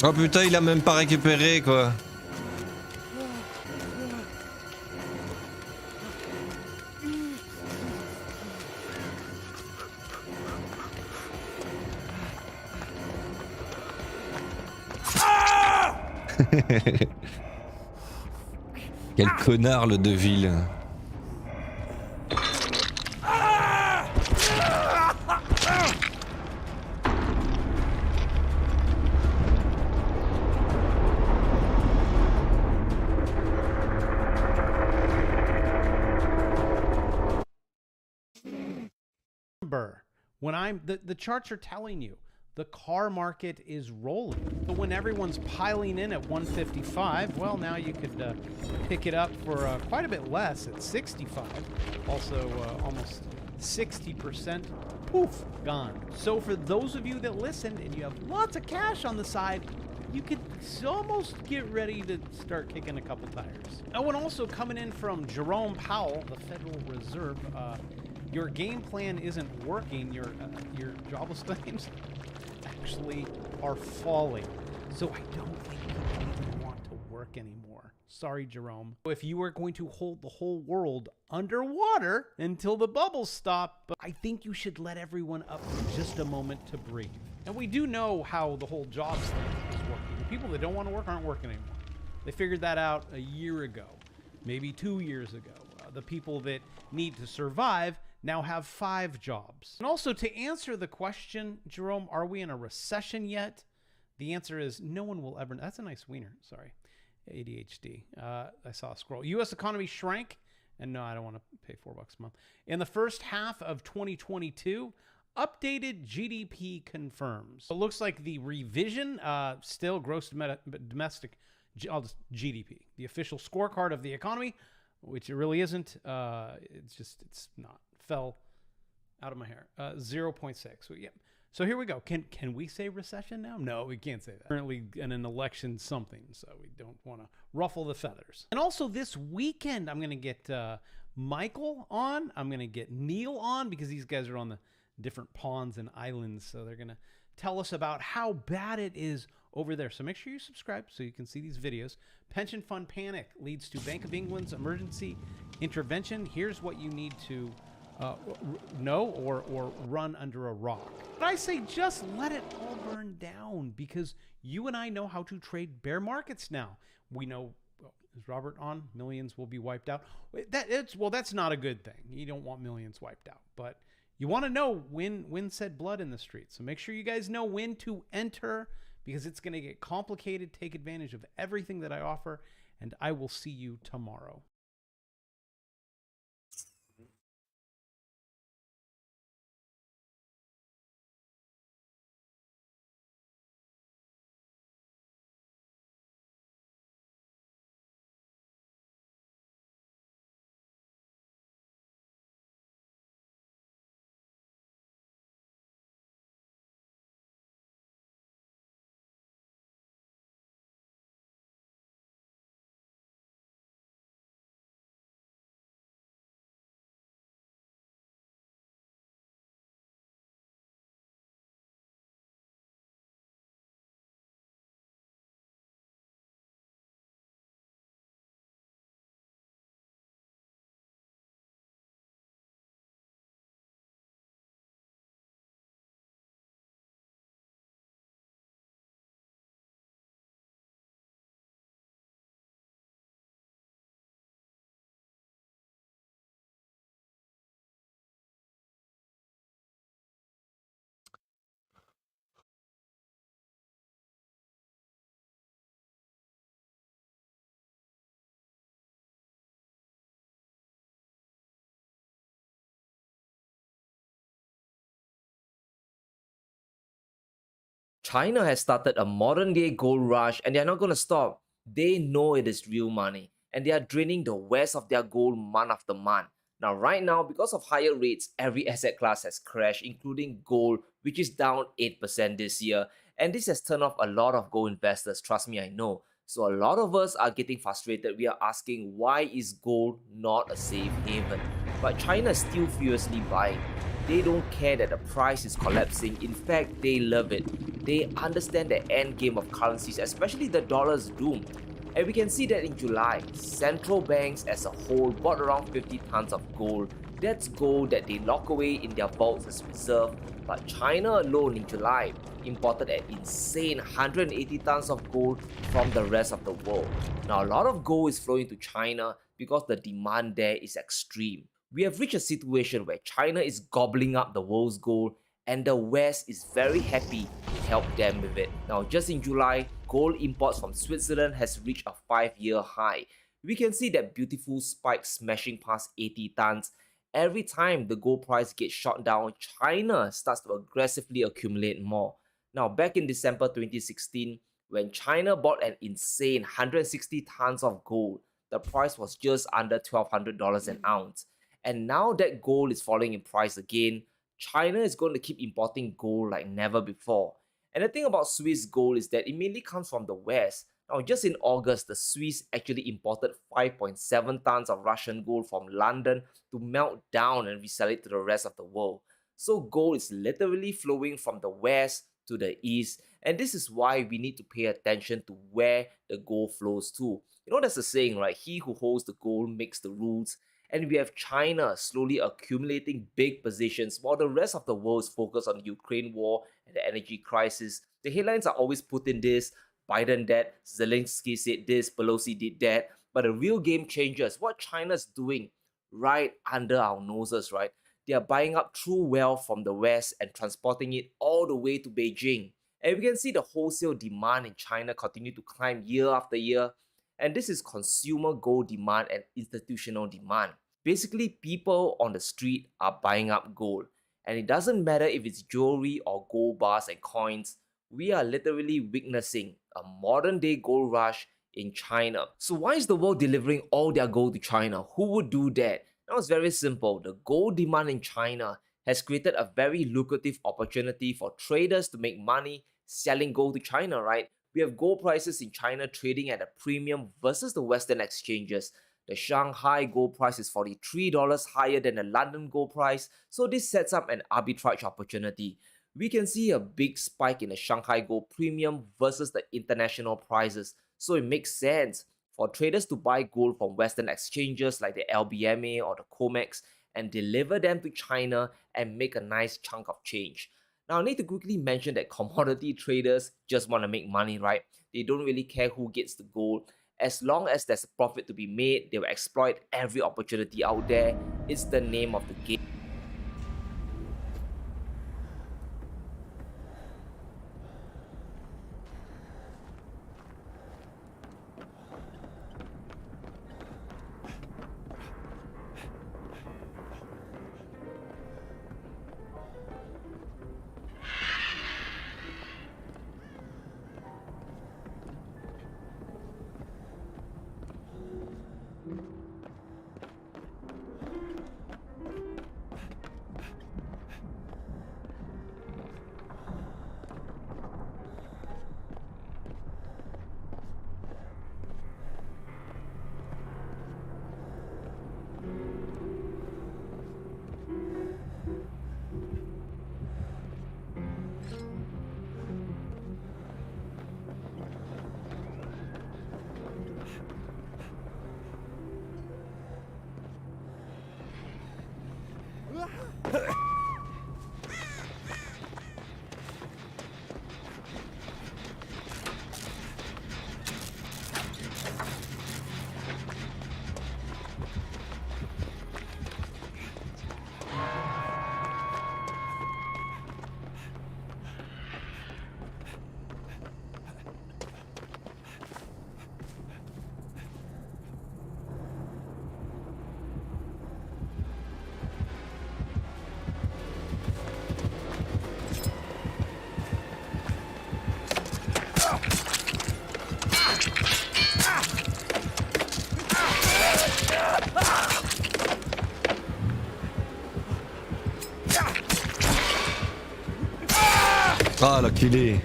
A: Oh putain, il a même pas récupéré quoi. Quel connard le Deville.
E: When the charts are telling you the car market is rolling. But when everyone's piling in at 155, well, now you could pick it up for quite a bit less at 65. Also, almost 60%. Poof, gone. So for those of you that listened and you have lots of cash on the side, you could almost get ready to start kicking a couple tires. Oh, and also coming in from Jerome Powell, the Federal Reserve, your game plan isn't working. Your jobless claims actually are falling. So I don't think people even want to work anymore. Sorry, Jerome. If you were going to hold the whole world underwater until the bubbles stop, I think you should let everyone up for just a moment to breathe. And we do know how the whole jobs thing is working. The people that don't want to work aren't working anymore. They figured that out a year ago, maybe 2 years ago. The people that need to survive now have 5 jobs. And also, to answer the question, Jerome, are we in a recession yet? The answer is no one will ever. That's a nice wiener. Sorry. ADHD. I saw a scroll. U.S. economy shrank. And no, I don't want to pay $4 a month. In the first half of 2022, updated GDP confirms. It looks like the revision, still gross domestic, GDP, the official scorecard of the economy, which it really isn't. It's not. Fell out of my hair. 0.6. So, yeah. So here we go. Can we say recession now? No, we can't say that. Currently in an election something, so we don't want to ruffle the feathers. And also this weekend, I'm going to get Michael on. I'm going to get Neil on because these guys are on the different ponds and islands. So they're going to tell us about how bad it is over there. So make sure you subscribe so you can see these videos. Pension fund panic leads to Bank of England's emergency intervention. Here's what you need to know or run under a rock. But I say just let it all burn down because you and I know how to trade bear markets now. We know, is Robert on? Millions will be wiped out. That's not a good thing. You don't want millions wiped out, but you want to know when said blood in the streets. So make sure you guys know when to enter because it's going to get complicated. Take advantage of everything that I offer, and I will see you tomorrow.
G: China has started a modern day gold rush and they're not going to stop. They know it is real money and they are draining the West of their gold month after month. Now, right now, because of higher rates, every asset class has crashed, including gold, which is down 8% this year. And this has turned off a lot of gold investors. Trust me, I know. So a lot of us are getting frustrated. We are asking, why is gold not a safe haven? But China is still furiously buying. They don't care that the price is collapsing. In fact, they love it. They understand the end game of currencies, especially the dollar's doom. And we can see that in July, central banks as a whole bought around 50 tons of gold. That's gold that they lock away in their vaults as reserve. But China alone in July imported an insane 180 tons of gold from the rest of the world. Now, a lot of gold is flowing to China because the demand there is extreme. We have reached a situation where China is gobbling up the world's gold and the West is very happy to help them with it. Now, just in July, gold imports from Switzerland has reached a 5-year high. We can see that beautiful spike smashing past 80 tons. Every time the gold price gets shot down, China starts to aggressively accumulate more. Now, back in December 2016, when China bought an insane 160 tons of gold, the price was just under $1,200 an ounce. And now that gold is falling in price again, China is going to keep importing gold like never before. And the thing about Swiss gold is that it mainly comes from the West. Now, just in August, the Swiss actually imported 5.7 tons of Russian gold from London to melt down and resell it to the rest of the world. So gold is literally flowing from the West to the East, and this is why we need to pay attention to where the gold flows to. You know, there's a saying, right? He who holds the gold makes the rules. And we have China slowly accumulating big positions while the rest of the world is focused on the Ukraine war and the energy crisis. The headlines are always Putin this, Biden that, Zelensky said this, Pelosi did that. But the real game changer is what China's doing right under our noses, right? They are buying up true wealth from the West and transporting it all the way to Beijing. And we can see the wholesale demand in China continue to climb year after year. And this is consumer gold demand and institutional demand. Basically, people on the street are buying up gold. And it doesn't matter if it's jewelry or gold bars and coins, we are literally witnessing a modern day gold rush in China. So why is the world delivering all their gold to China? Who would do that? Now it's very simple. The gold demand in China has created a very lucrative opportunity for traders to make money selling gold to China, right? We have gold prices in China trading at a premium versus the Western exchanges. The Shanghai gold price is $43 higher than the London gold price, so this sets up an arbitrage opportunity. We can see a big spike in the Shanghai gold premium versus the international prices, so it makes sense for traders to buy gold from Western exchanges like the LBMA or the COMEX and deliver them to China and make a nice chunk of change. Now, I need to quickly mention that commodity traders just want to make money, right? They don't really care who gets the gold. As long as there's a profit to be made, they will exploit every opportunity out there. It's the name of the game.
F: Ah, l'enculé.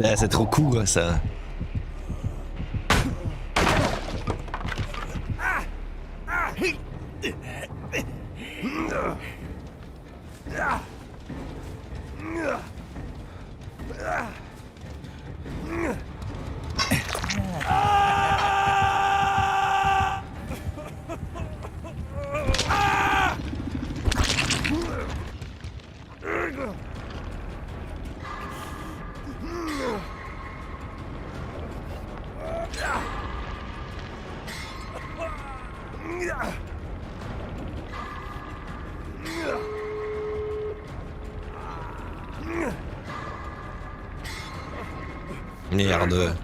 F: Ah, c'est trop court ça. Merde.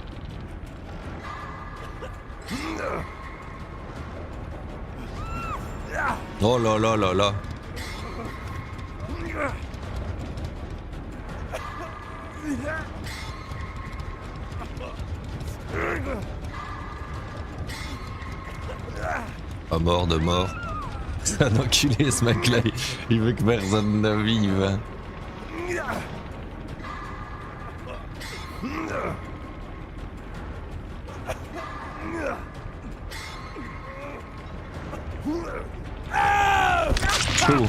F: Oh là là là là. Pas mort de mort. C'est un enculé ce mec là, il veut que personne ne vive. Chaud.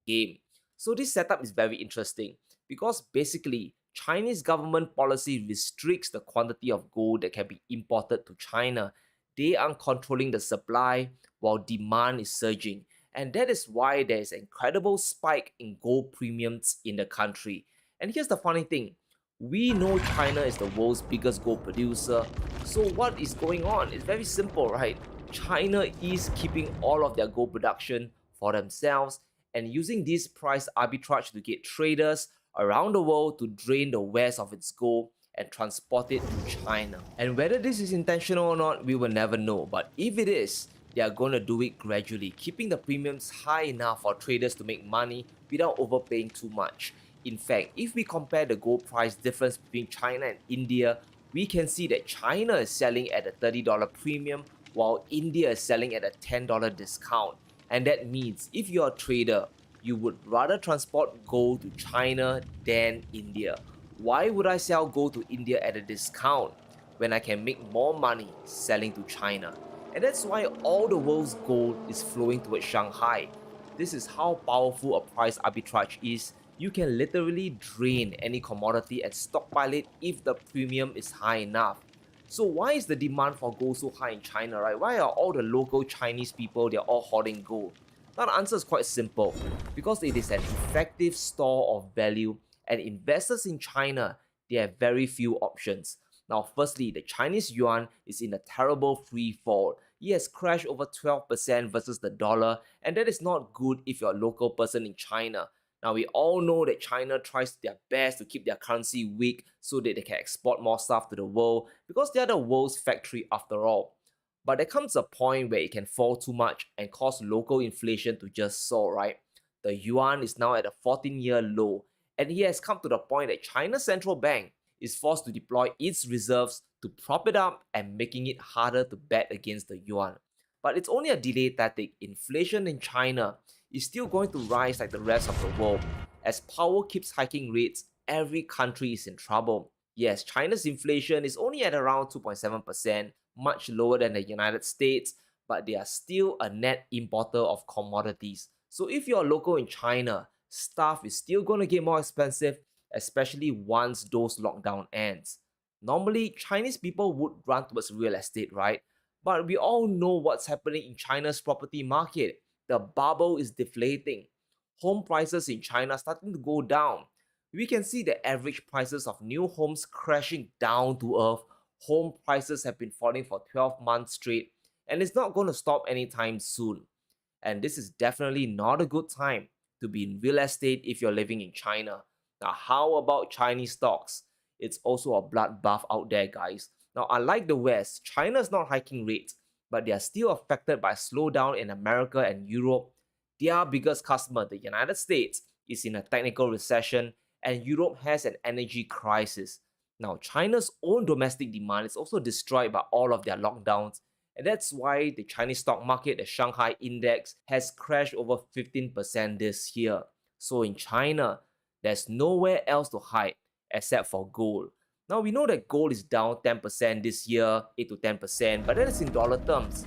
G: Game. So this setup is very interesting because basically Chinese government policy restricts the quantity of gold that can be imported to China. They are controlling the supply while demand is surging, and that is why there is an incredible spike in gold premiums in the country. And here's the funny thing, we know China is the world's biggest gold producer, so what is going on? It's very simple, right? China is keeping all of their gold production for themselves and using this price arbitrage to get traders around the world to drain the West of its gold and transport it to China. And whether this is intentional or not, we will never know. But if it is, they are going to do it gradually, keeping the premiums high enough for traders to make money without overpaying too much. In fact, if we compare the gold price difference between China and India, we can see that China is selling at a $30 premium while India is selling at a $10 discount. And that means if you're a trader, you would rather transport gold to China than India. Why would I sell gold to India at a discount when I can make more money selling to China? And that's why all the world's gold is flowing towards Shanghai. This is how powerful a price arbitrage is. You can literally drain any commodity and stockpile it if the premium is high enough. So why is the demand for gold so high in China, right? Why are all the local Chinese people, they're all hoarding gold? Now the answer is quite simple. Because it is an effective store of value and investors in China, they have very few options. Now firstly, the Chinese yuan is in a terrible free fall. It has crashed over 12% versus the dollar, and that is not good if you're a local person in China. Now we all know that China tries their best to keep their currency weak so that they can export more stuff to the world because they are the world's factory after all. But there comes a point where it can fall too much and cause local inflation to just soar, right? The yuan is now at a 14-year low, and it has come to the point that China's central bank is forced to deploy its reserves to prop it up and making it harder to bet against the yuan. But it's only a delay tactic. Inflation in China is still going to rise like the rest of the world. As power keeps hiking rates, every country is in trouble. Yes, China's inflation is only at around 2.7%, much lower than the United States, but they are still a net importer of commodities. So if you're local in China, stuff is still going to get more expensive, especially once those lockdown ends. Normally, Chinese people would run towards real estate, right? But we all know what's happening in China's property market. The bubble is deflating. Home prices in China are starting to go down. We can see the average prices of new homes crashing down to earth. Home prices have been falling for 12 months straight, and it's not going to stop anytime soon. And this is definitely not a good time to be in real estate if you're living in China. Now, how about Chinese stocks? It's also a bloodbath out there, guys. Now, unlike the West, China is not hiking rates, but they are still affected by a slowdown in America and Europe. Their biggest customer, the United States, is in a technical recession, and Europe has an energy crisis. Now, China's own domestic demand is also destroyed by all of their lockdowns, and that's why the Chinese stock market, the Shanghai index, has crashed over 15% this year. So in China, there's nowhere else to hide except for gold. Now we know that gold is down 10% this year, 8 to 10%, but that is in dollar terms.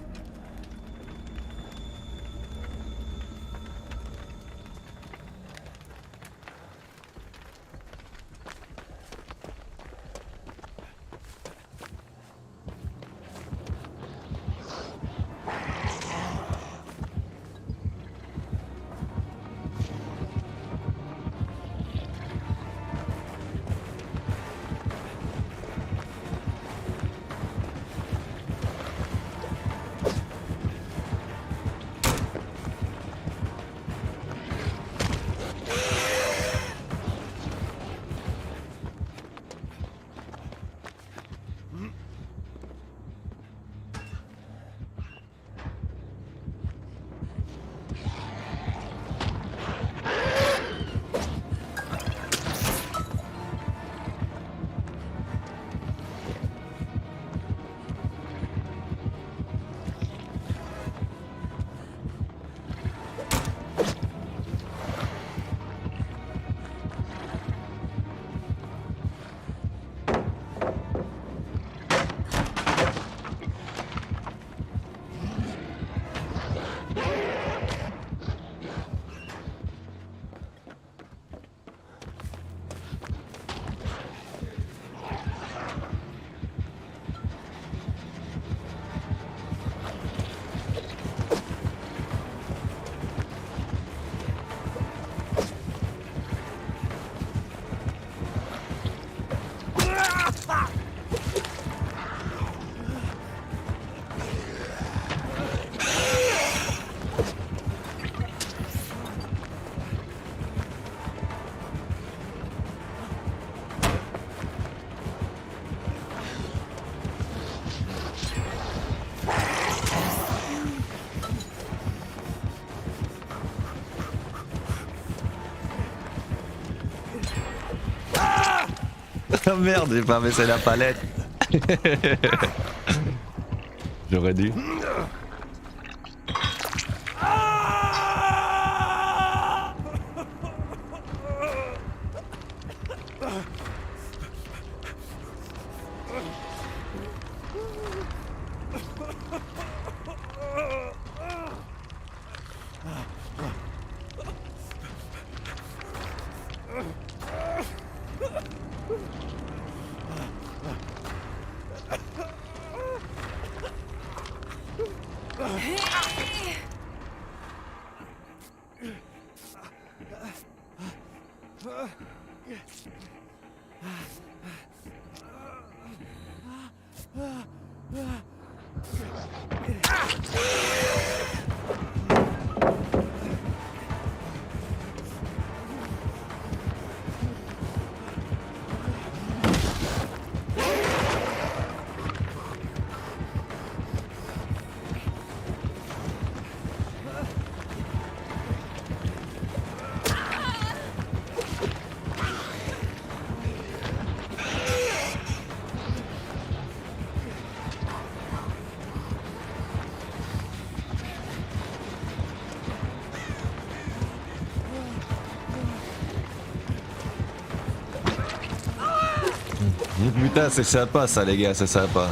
F: Ah merde, j'ai pas baissé la palette. J'aurais dû. Putain, c'est sympa ça les gars, c'est sympa.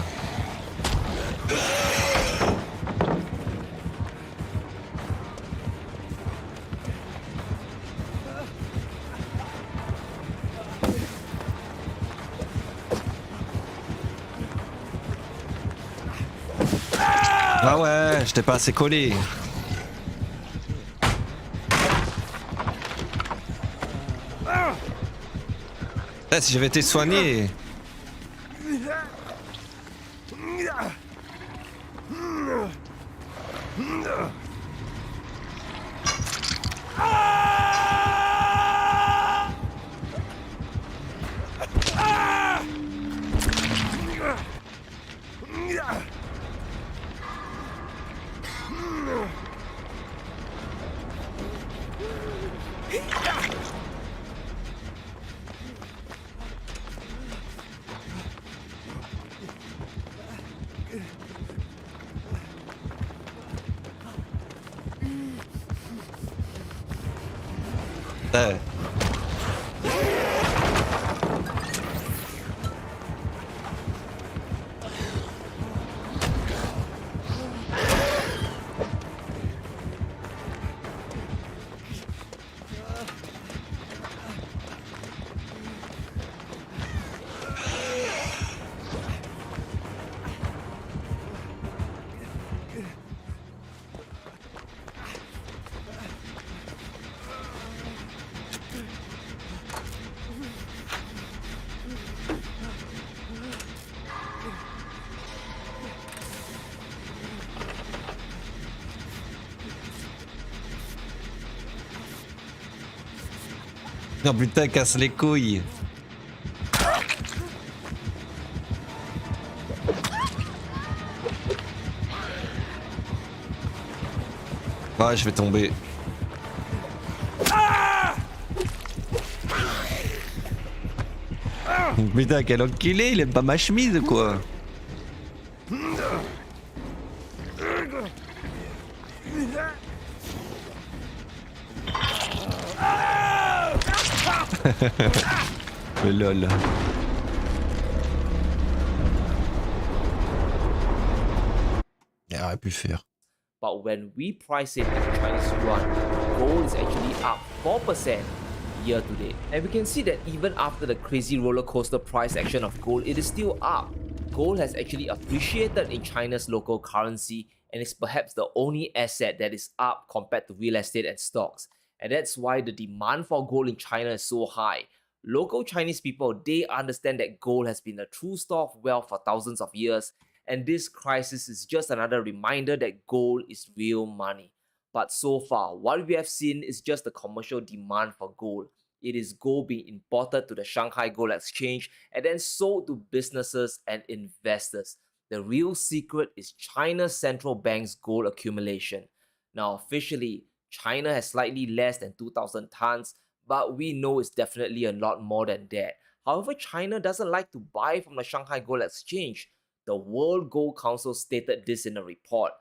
F: Ah ouais, j'étais pas assez collé. Eh, si j'avais été soigné. Eh. Non putain, casse les couilles. Ouais, je vais tomber. Putain, quel enculé, il aime pas ma chemise ou quoi? Le lol. Il aurait pu faire.
G: But when we price it in Chinese yuan, gold is actually up 4% year to date. And we can see that even after the crazy roller coaster price action of gold, it is still up. Gold has actually appreciated in China's local currency and is perhaps the only asset that is up compared to real estate and stocks. And that's why the demand for gold in China is so high. Local Chinese people, they understand that gold has been a true store of wealth for thousands of years, and this crisis is just another reminder that gold is real money. But so far, what we have seen is just the commercial demand for gold. It is gold being imported to the Shanghai Gold Exchange and then sold to businesses and investors. The real secret is China's central bank's gold accumulation. Now, officially, China has slightly less than 2,000 tons, but we know it's definitely a lot more than that. However, China doesn't like to buy from the Shanghai Gold Exchange. The World Gold Council stated this in a report.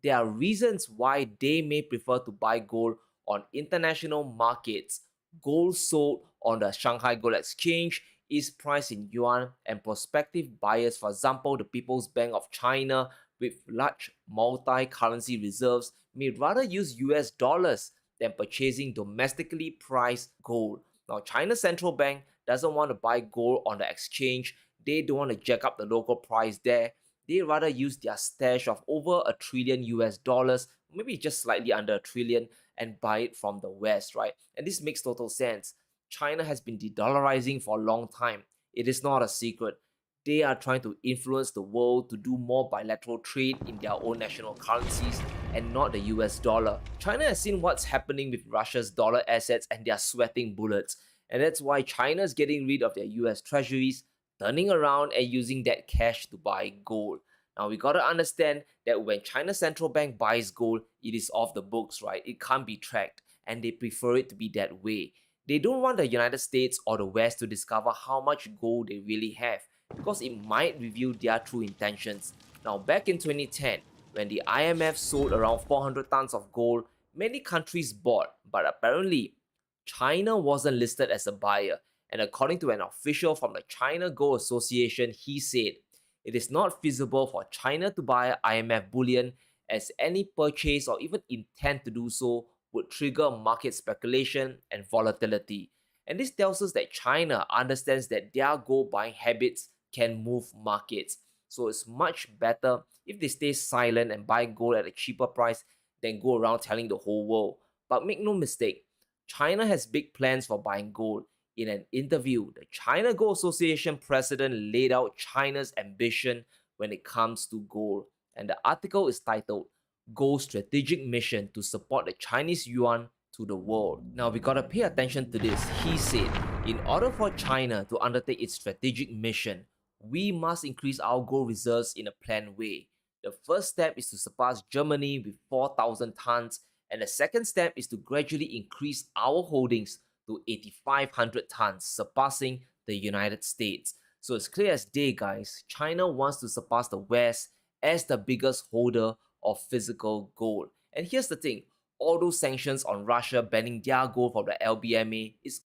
G: There are reasons why they may prefer to buy gold on international markets. Gold sold on the Shanghai Gold Exchange is priced in yuan, and prospective buyers, for example, the People's Bank of China, with large multi-currency reserves, may rather use US dollars than purchasing domestically priced gold. Now, China's central bank doesn't want to buy gold on the exchange. They don't want to jack up the local price there. They rather use their stash of over $1 trillion US dollars, maybe just slightly under $1 trillion, and buy it from the West, right? And this makes total sense. China has been de-dollarizing for a long time. It is not a secret. They are trying to influence the world to do more bilateral trade in their own national currencies and not the US dollar. China has seen what's happening with Russia's dollar assets and they are sweating bullets. And that's why China is getting rid of their US treasuries, turning around and using that cash to buy gold. Now, we gotta understand that when China's central bank buys gold, it is off the books, right? It can't be tracked, and they prefer it to be that way. They don't want the United States or the West to discover how much gold they really have, because it might reveal their true intentions. Now, back in 2010, when the IMF sold around 400 tons of gold, many countries bought, but apparently, China wasn't listed as a buyer. And according to an official from the China Gold Association, he said, it is not feasible for China to buy IMF bullion, as any purchase or even intent to do so would trigger market speculation and volatility. And this tells us that China understands that their gold buying habits can move markets. So it's much better if they stay silent and buy gold at a cheaper price than go around telling the whole world. But make no mistake, China has big plans for buying gold. In an interview, the China Gold Association president laid out China's ambition when it comes to gold. And the article is titled Gold's Strategic Mission to Support the Chinese Yuan to the World. Now we gotta pay attention to this. He said, in order for China to undertake its strategic mission, we must increase our gold reserves in a planned way. The first step is to surpass Germany with 4,000 tons, and the second step is to gradually increase our holdings to 8,500 tons, surpassing the United States. So it's clear as day, guys, China wants to surpass the West as the biggest holder of physical gold. And here's the thing, all those sanctions on Russia banning their gold from the LBMA is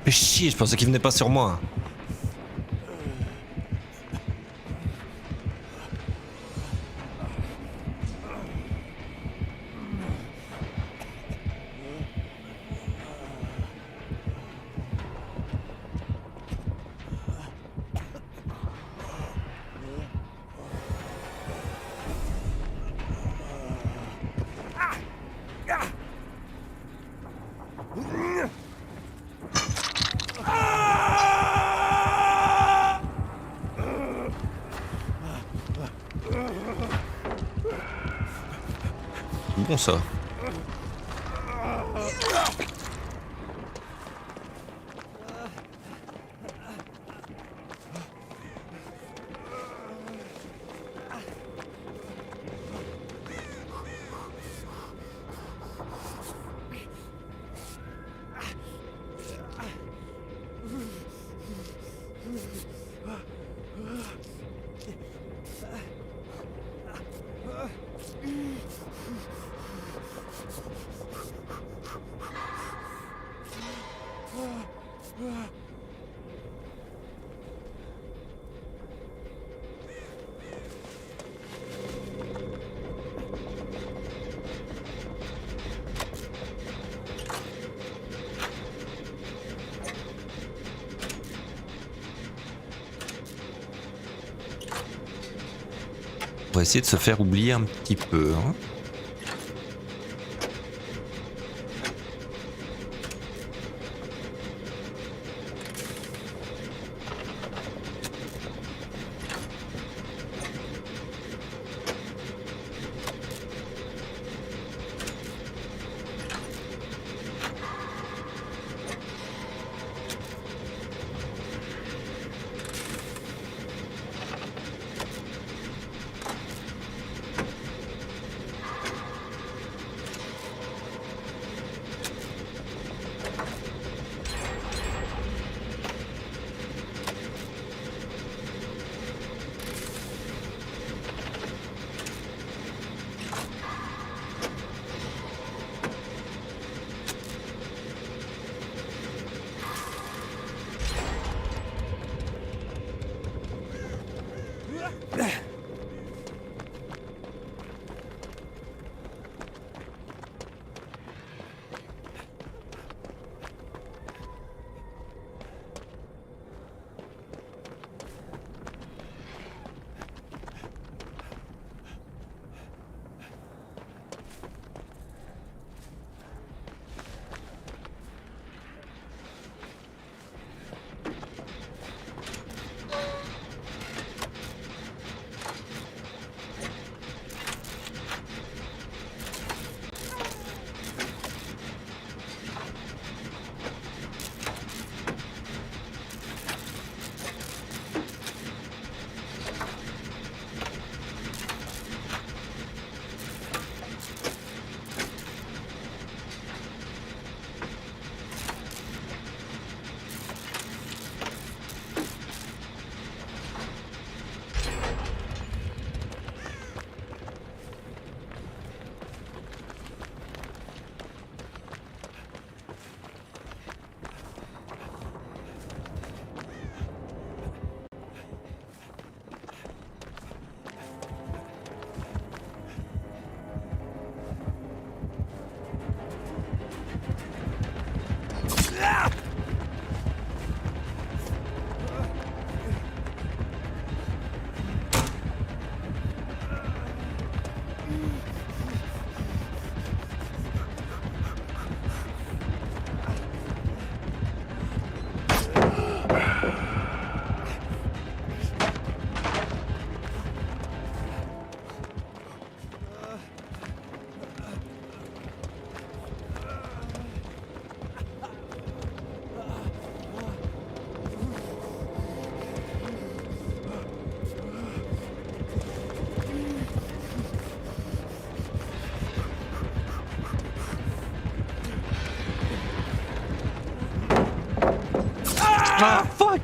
F: Mais chier, je pensais qu'il venait pas sur moi. Bon ça. On va essayer de se faire oublier un petit peu. Hein.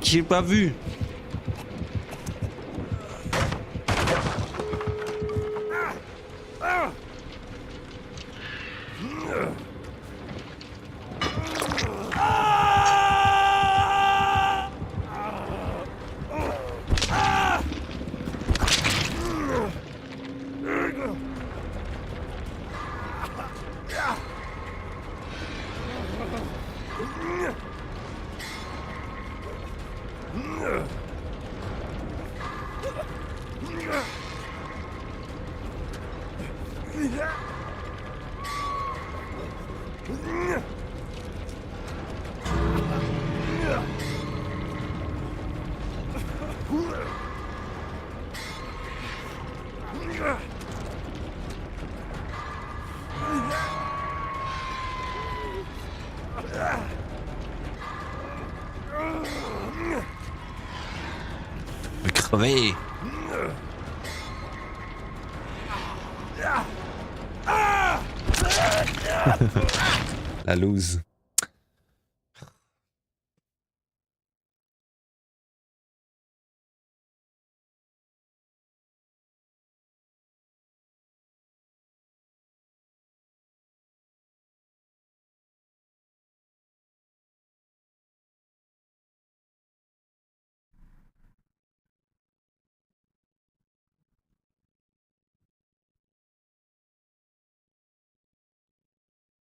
A: J'ai pas vu.
F: Je vais crever. La loose.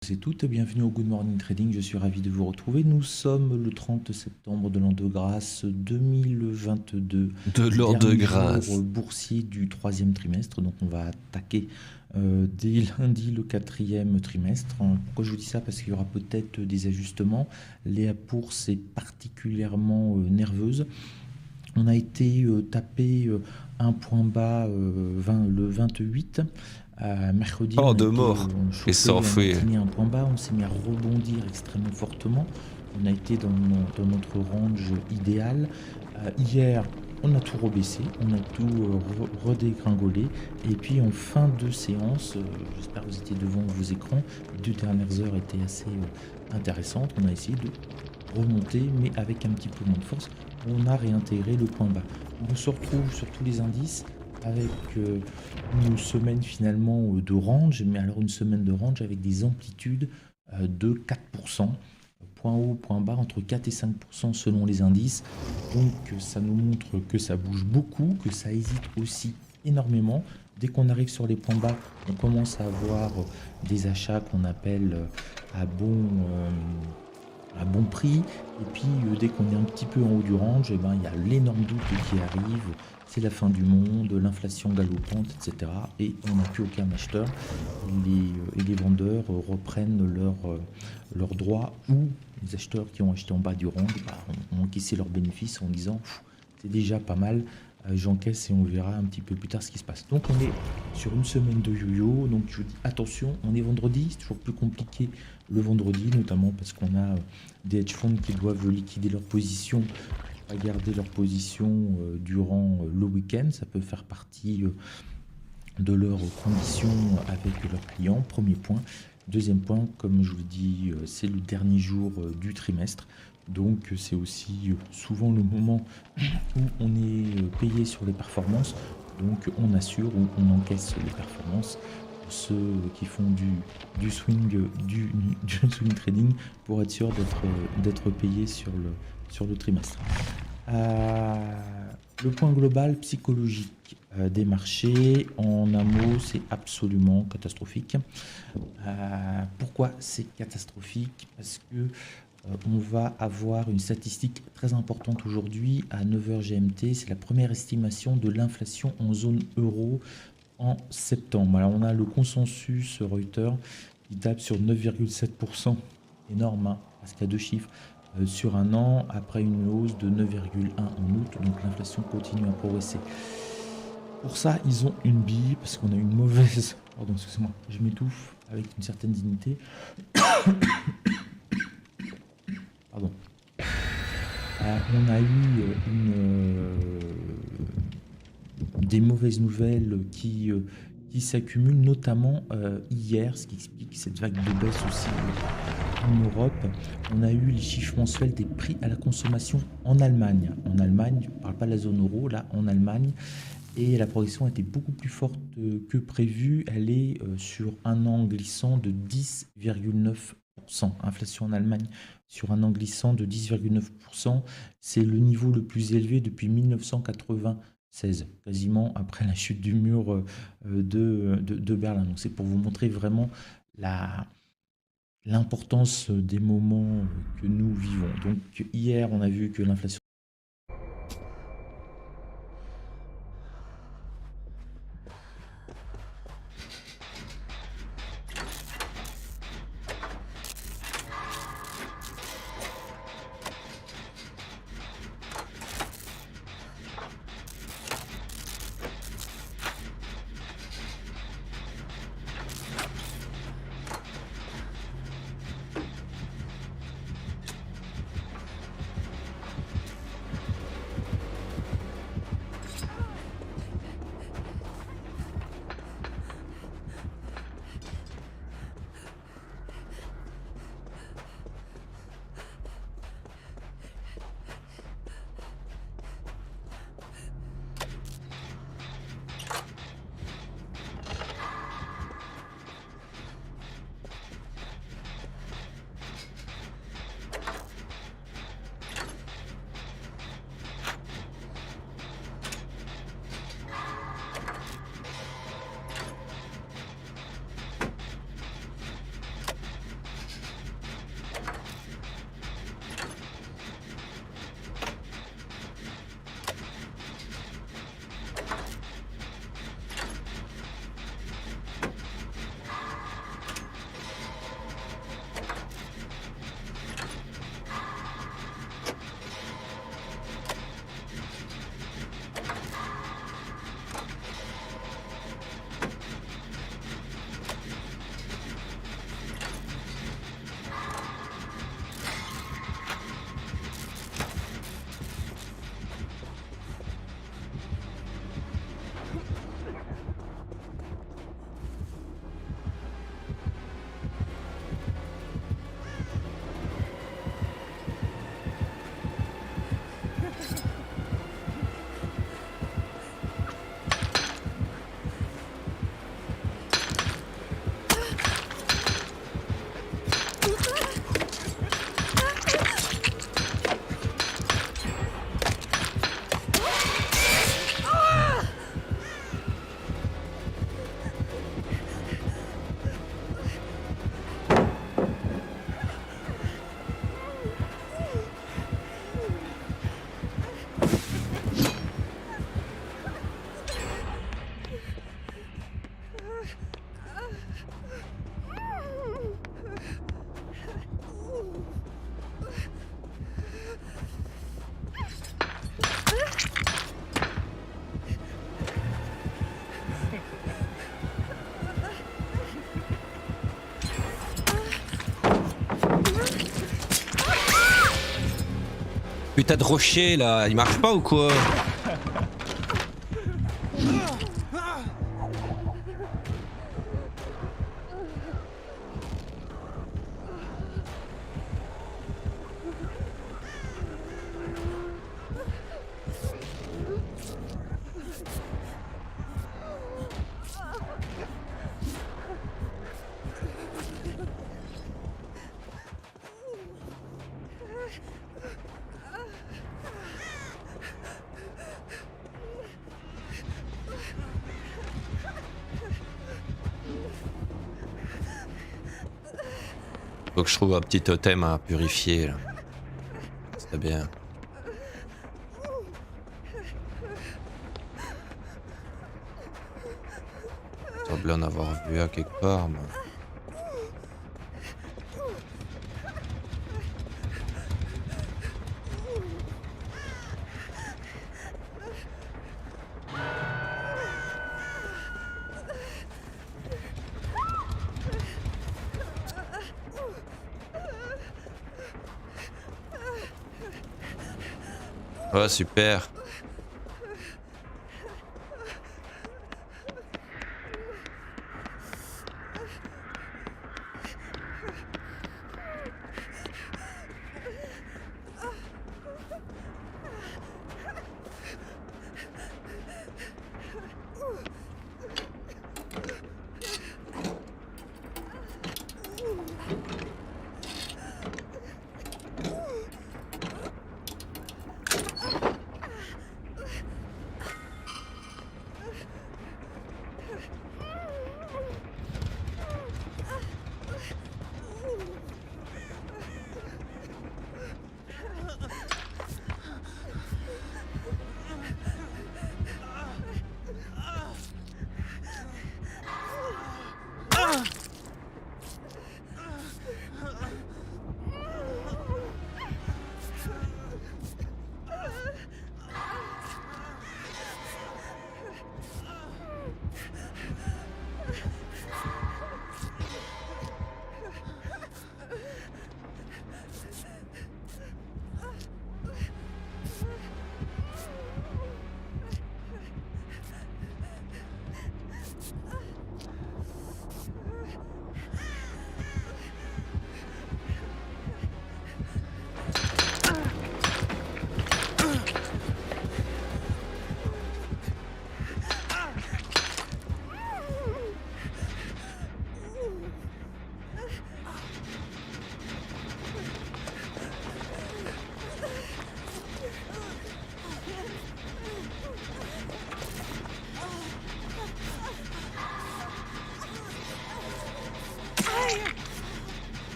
H: C'est tout, bienvenue au Good Morning Trading, je suis ravi de vous retrouver. Nous sommes le 30 septembre de l'an de grâce 2022.
F: De l'an de
H: Dernier
F: grâce.
H: jour boursier du troisième trimestre, donc on va attaquer dès lundi le quatrième trimestre. Pourquoi je vous dis ça? Parce qu'il y aura peut-être des ajustements. La bourse est particulièrement nerveuse. On a été tapé un point bas le 28. Mercredi,
F: Oh,
H: on a
F: de
H: été,
F: mort.
H: chopé
F: Et s'enfuir.
H: un Matinée, un point bas, on s'est mis à rebondir extrêmement fortement. On a été dans notre range idéal. Hier, on a tout rebaissé, on a tout redégringolé. Et puis en fin de séance, j'espère que vous étiez devant vos écrans, les 2 dernières heures étaient assez intéressantes. On a essayé de remonter, mais avec un petit peu moins de force. On a réintégré le point bas. On se retrouve sur tous les indices avec une semaine finalement de range, mais alors une semaine de range avec des amplitudes de 4%, point haut, point bas, entre 4 et 5% selon les indices. Donc ça nous montre que ça bouge beaucoup, que ça hésite aussi énormément. Dès qu'on arrive sur les points bas, on commence à avoir des achats qu'on appelle à bon prix. Et puis dès qu'on est un petit peu en haut du range, il y a l'énorme doute qui arrive. C'est la fin du monde, l'inflation galopante, etc. Et on n'a plus aucun acheteur. Et les vendeurs reprennent leurs droits, ou les acheteurs qui ont acheté en bas du range ont encaissé leurs bénéfices en disant c'est déjà pas mal, j'encaisse et on verra un petit peu plus tard ce qui se passe. Donc on est sur une semaine de yo-yo. Donc je vous dis attention, on est vendredi, c'est toujours plus compliqué le vendredi, notamment parce qu'on a des hedge funds qui doivent liquider leur position, à garder leur position durant le week-end. Ça peut faire partie de leurs conditions avec leurs clients, premier point. Deuxième point, comme je vous dis, c'est le dernier jour du trimestre. Donc c'est aussi souvent le moment où on est payé sur les performances. Donc on assure ou on encaisse les performances. Ceux qui font du swing trading pour être sûr d'être payé sur le trimestre. Le point global psychologique des marchés, en un mot, c'est absolument catastrophique. Pourquoi c'est catastrophique? Parce que on va avoir une statistique très importante aujourd'hui à 9h GMT. C'est la première estimation de l'inflation en zone euro en septembre. Alors on a le consensus Reuters qui tape sur 9,7%. Énorme, hein, parce qu'il y a 2 chiffres. Sur un an, après une hausse de 9,1 en août, donc l'inflation continue à progresser. Pour ça, ils ont une bille, parce qu'on a une mauvaise... Pardon, excusez-moi, je m'étouffe avec une certaine dignité. Pardon. On a eu des mauvaises nouvelles qui qui s'accumulent, notamment hier, ce qui explique cette vague de baisse aussi en Europe. On a eu les chiffres mensuels des prix à la consommation en Allemagne. En Allemagne, je ne parle pas de la zone euro, là en Allemagne, et la progression a été beaucoup plus forte que prévu. Elle est sur un an glissant de 10,9%. Inflation en Allemagne sur un an glissant de 10,9%. C'est le niveau le plus élevé depuis 1996, quasiment après la chute du mur de Berlin. Donc c'est pour vous montrer vraiment l'importance des moments que nous vivons. Donc hier, on a vu que l'inflation
F: Putain de rocher là, il marche pas ou quoi? Faut que je trouve un petit totem à purifier là. C'est bien. Il semble en avoir vu à quelque part, mais... Oh super.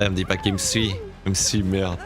F: Elle me dit pas qu'il me suit. Il me suit, merde.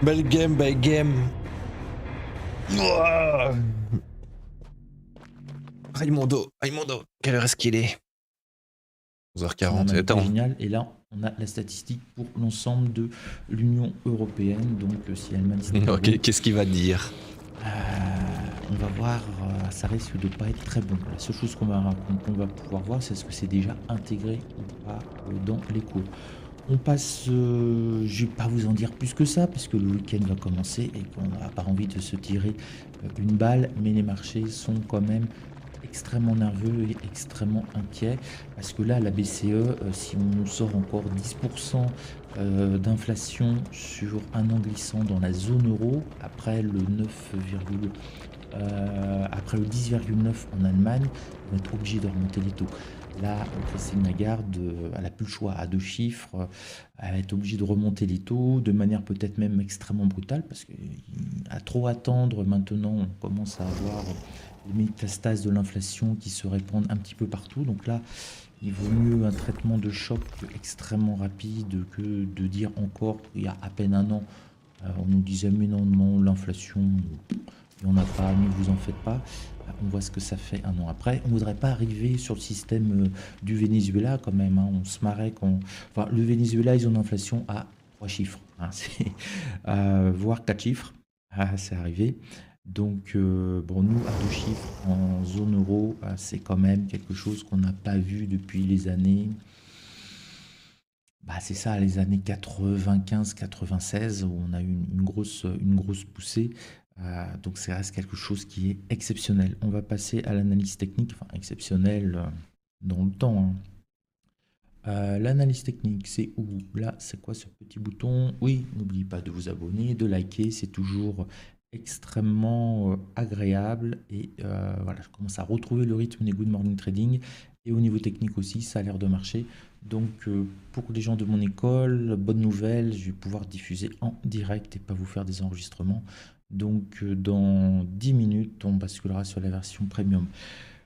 F: Belle game, belle game. Ouah. Raimondo, quelle heure est-ce qu'il est? 11h40.
H: C'est
F: Attends.
H: génial. Et là, on a la statistique pour l'ensemble de l'Union européenne. Donc, si Allemagne, c'est
F: Ok, qu'est-ce qu'il va dire?
H: on va voir, ça risque de pas être très bon. La seule chose qu'on va pouvoir voir, c'est ce que c'est déjà intégré ou pas dans les cours. On passe, je vais pas vous en dire plus que ça, parce que le week-end va commencer et qu'on n'a pas envie de se tirer une balle, mais les marchés sont quand même extrêmement nerveux et extrêmement inquiets, parce que là, la BCE, si on sort encore 10% d'inflation sur un an glissant dans la zone euro, après le 10,9 en Allemagne, on va être obligé de remonter les taux. Là, Christine Lagarde, elle n'a plus le choix à 2 chiffres, elle va être obligée de remonter les taux de manière peut-être même extrêmement brutale, parce qu'à trop attendre, maintenant, on commence à avoir les métastases de l'inflation qui se répandent un petit peu partout. Donc là, il vaut mieux un traitement de choc extrêmement rapide que de dire encore, il y a à peine un an, on nous disait mais non, l'inflation, il n'y en a pas, ne vous en faites pas. On voit ce que ça fait un an après. On ne voudrait pas arriver sur le système du Venezuela quand même. Hein. On se marrait quand... Enfin, le Venezuela, ils ont une inflation à 3 chiffres, hein. Voire 4 chiffres. C'est arrivé. Donc, bon, nous, à 2 chiffres en zone euro, c'est quand même quelque chose qu'on n'a pas vu depuis les années... c'est ça, les années 95-96, où on a eu une grosse poussée. Donc ça reste quelque chose qui est exceptionnel. On va passer à l'analyse technique, enfin exceptionnel dans le temps, hein. L'analyse technique, c'est où? Là, c'est quoi ce petit bouton? Oui, n'oubliez pas de vous abonner, de liker, c'est toujours extrêmement agréable. Et voilà, je commence à retrouver le rythme des Good Morning Trading. Et au niveau technique aussi, ça a l'air de marcher. Donc pour les gens de mon école, bonne nouvelle, je vais pouvoir diffuser en direct et pas vous faire des enregistrements. Donc dans 10 minutes, on basculera sur la version premium.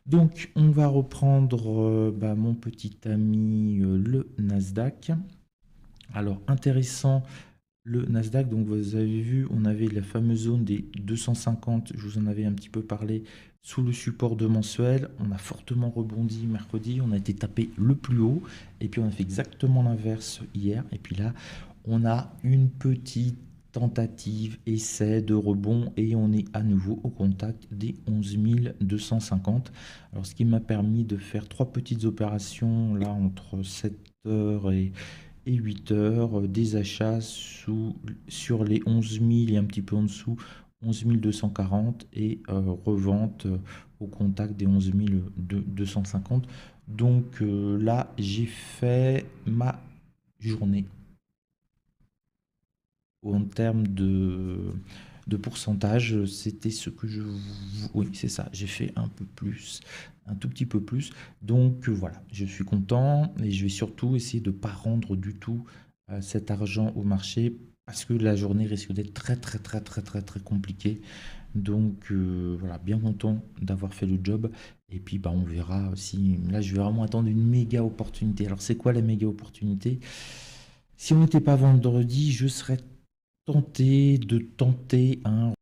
H: Donc on va reprendre mon petit ami le Nasdaq. Alors intéressant, le Nasdaq, donc vous avez vu, on avait la fameuse zone des 250, je vous en avais un petit peu parlé, sous le support de mensuel. On a fortement rebondi mercredi, on a été tapé le plus haut, et puis on a fait exactement l'inverse hier. Et puis là, on a une petite tentative, essai de rebond, et on est à nouveau au contact des 11 250. Alors ce qui m'a permis de faire 3 petites opérations, là entre 7 heures et 8 heures, des achats sur les 11 000 et un petit peu en dessous, 11 240, et revente au contact des 11 250. Donc là, j'ai fait ma journée. En termes de pourcentage, c'était ce que je... Oui, c'est ça, j'ai fait un peu plus, un tout petit peu plus. Donc voilà, je suis content, et je vais surtout essayer de ne pas rendre du tout cet argent au marché, parce que la journée risque d'être très compliquée. Donc voilà, bien content d'avoir fait le job. Et puis on verra si... Là, je vais vraiment attendre une méga opportunité. Alors c'est quoi la méga opportunité? Si on n'était pas vendredi, je serais tenté de tenter un...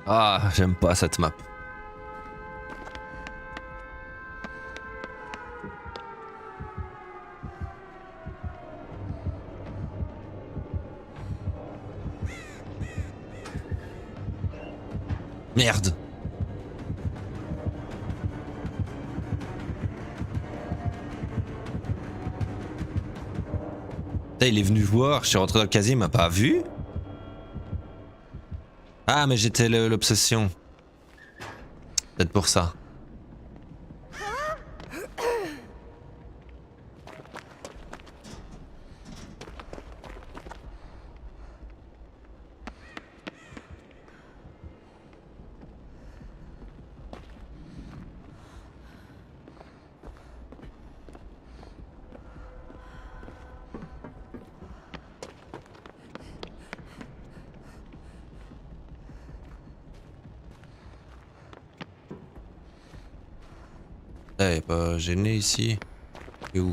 F: Ah, j'aime pas cette map. Merde. Putain, il est venu voir, je suis rentré dans le casier, il m'a pas vu. Ah, mais j'étais l'obsession. Peut-être pour ça. Eh, pas gêné ici. Et où?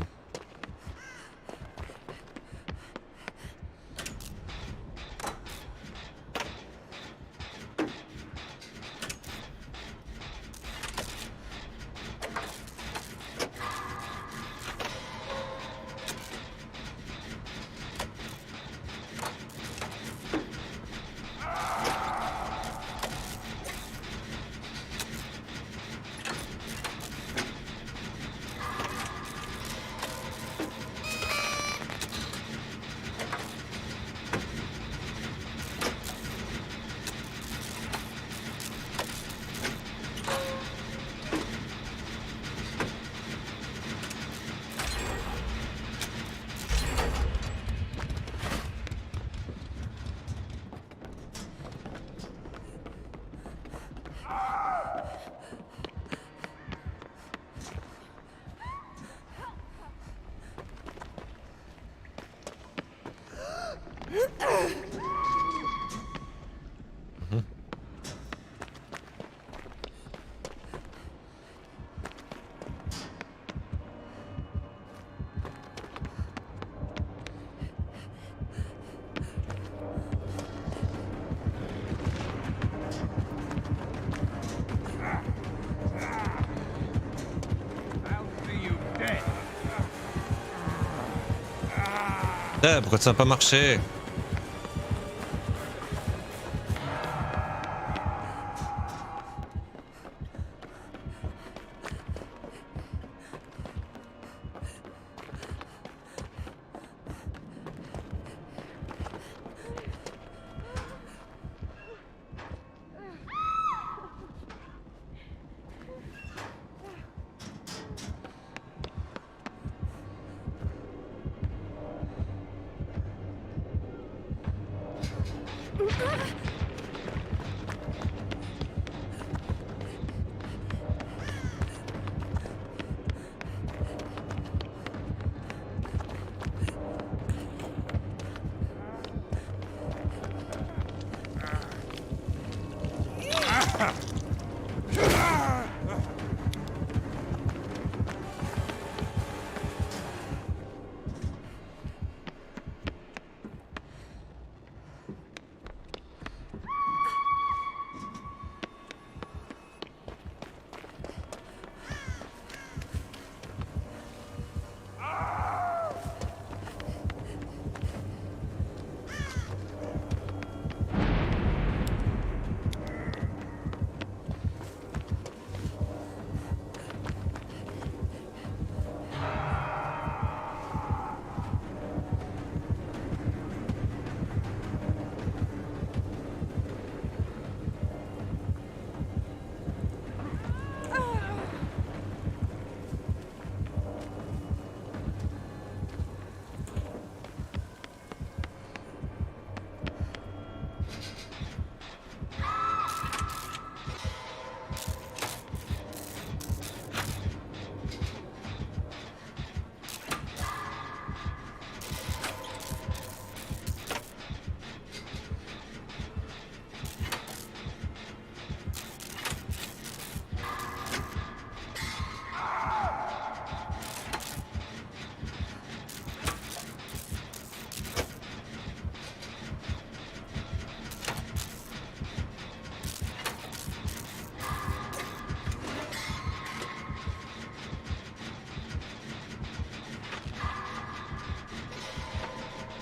F: Eh, pourquoi ça n'a pas marché?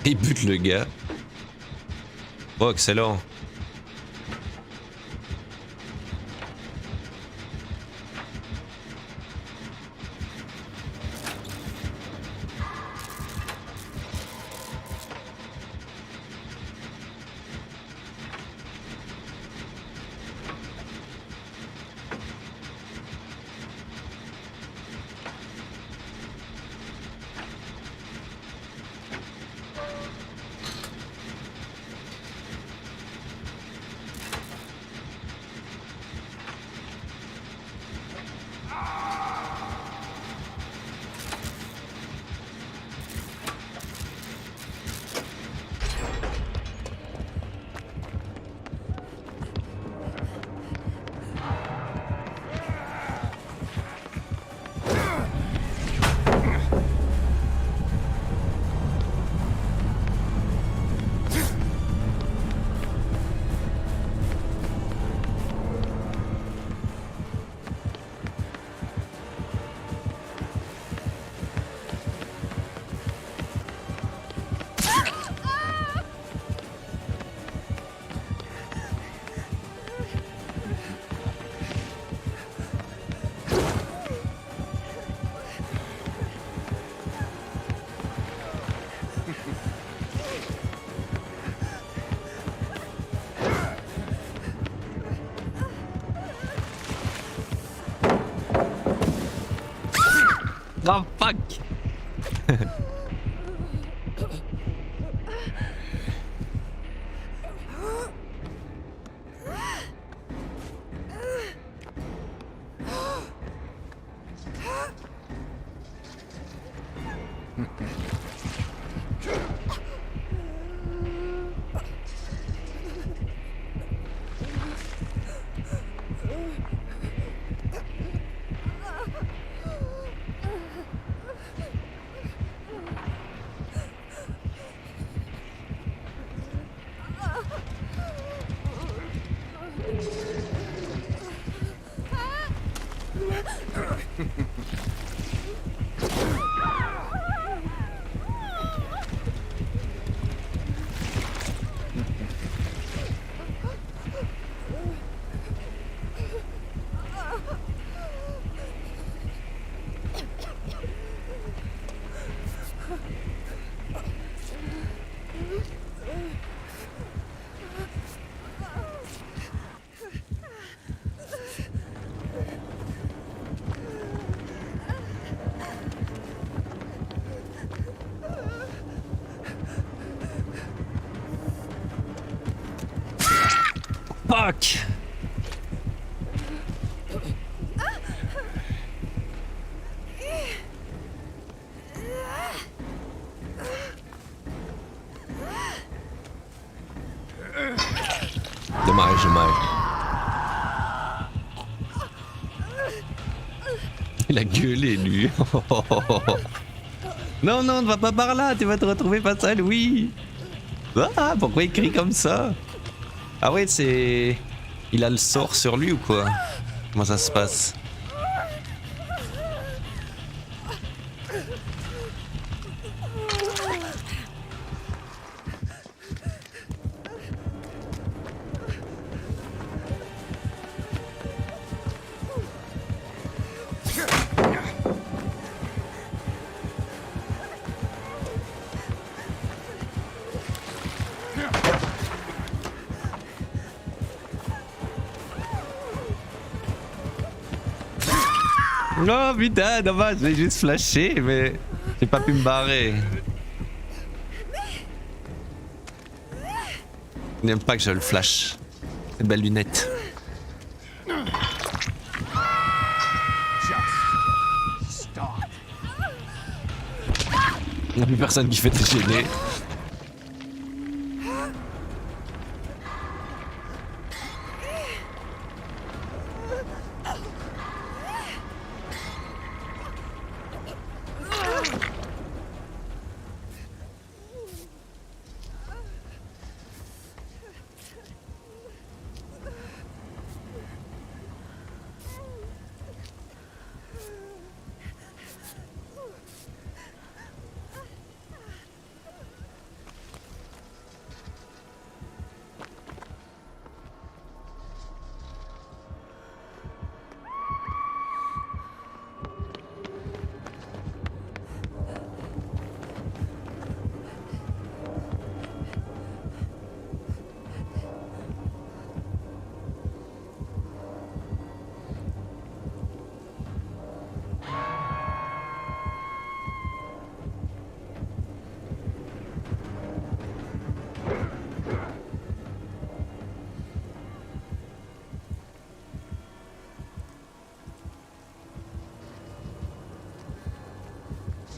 F: Il bute le gars. Oh, excellent. Oh fuck. Fuck. Dommage, dommage. Il a gueulé, lui. Non, non, ne va pas par là, tu vas te retrouver face à lui. Ah, pourquoi il crie comme ça? Ah ouais, c'est... Il a le sort sur lui ou quoi? Comment ça se passe? Non, putain, dommage, j'ai juste flashé, mais j'ai pas pu me barrer. Il n'aime pas que je le flash. Ces belles lunettes. Il n'y a plus personne qui fait te gêner.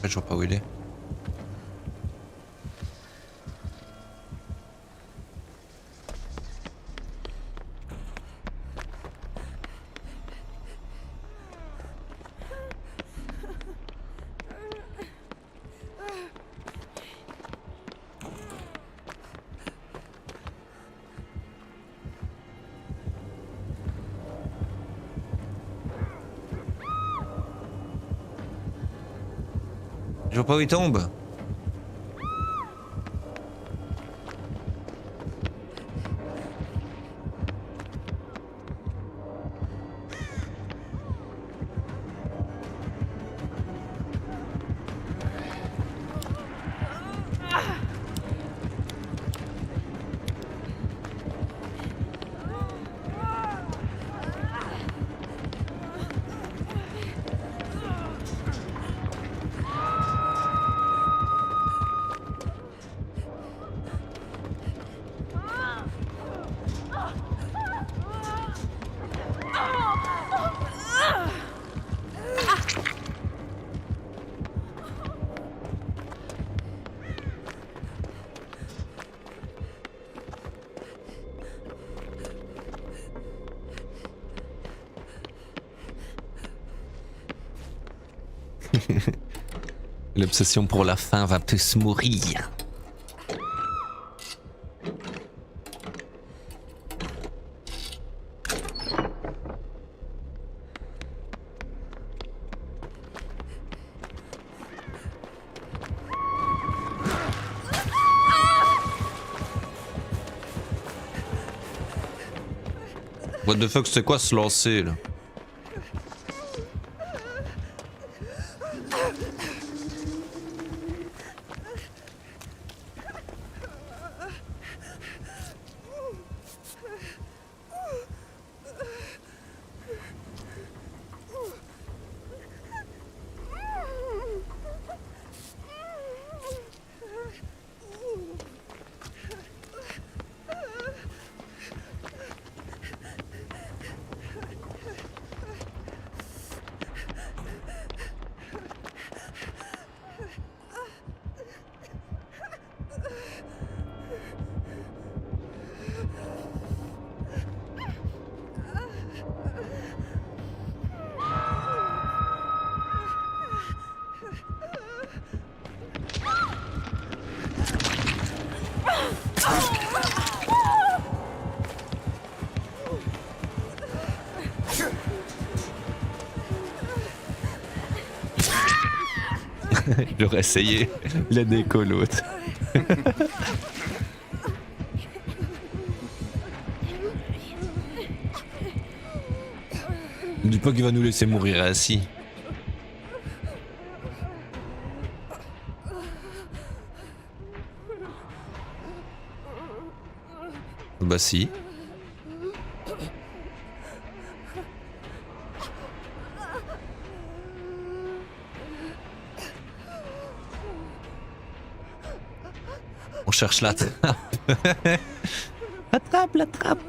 F: Après, je vois pas où il est. Je vois pas où il tombe. L'obsession pour la faim va tous mourir. What the fuck, c'est quoi se lancer là? J'aurais essayé la déco l'autre. Dis pas qu'il va nous laisser mourir assis. Bah si. On cherche la trappe. La trappe, la trappe.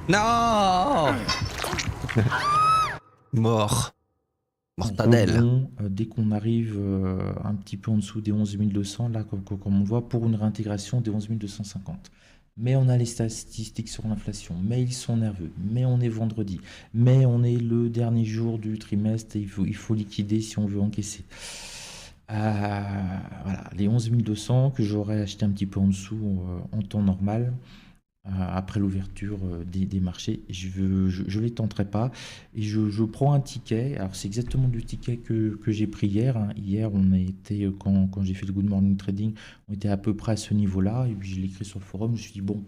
F: Non! Mort.
H: En
F: Mortadelle.
H: rebond, dès qu'on arrive un petit peu en dessous des 11 200, là, comme on voit, pour une réintégration des 11 250. Mais on a les statistiques sur l'inflation, mais ils sont nerveux, mais on est vendredi, mais on est le dernier jour du trimestre et il faut liquider si on veut encaisser. Voilà, les 11 200 que j'aurais acheté un petit peu en dessous en temps normal, après l'ouverture des marchés, je les tenterai pas et je prends un ticket. Alors c'est exactement le ticket que j'ai pris hier, hein. Hier on a été, quand j'ai fait le Good Morning Trading, on était à peu près à ce niveau-là et puis je l'ai écrit sur le forum. Je me suis dit bon,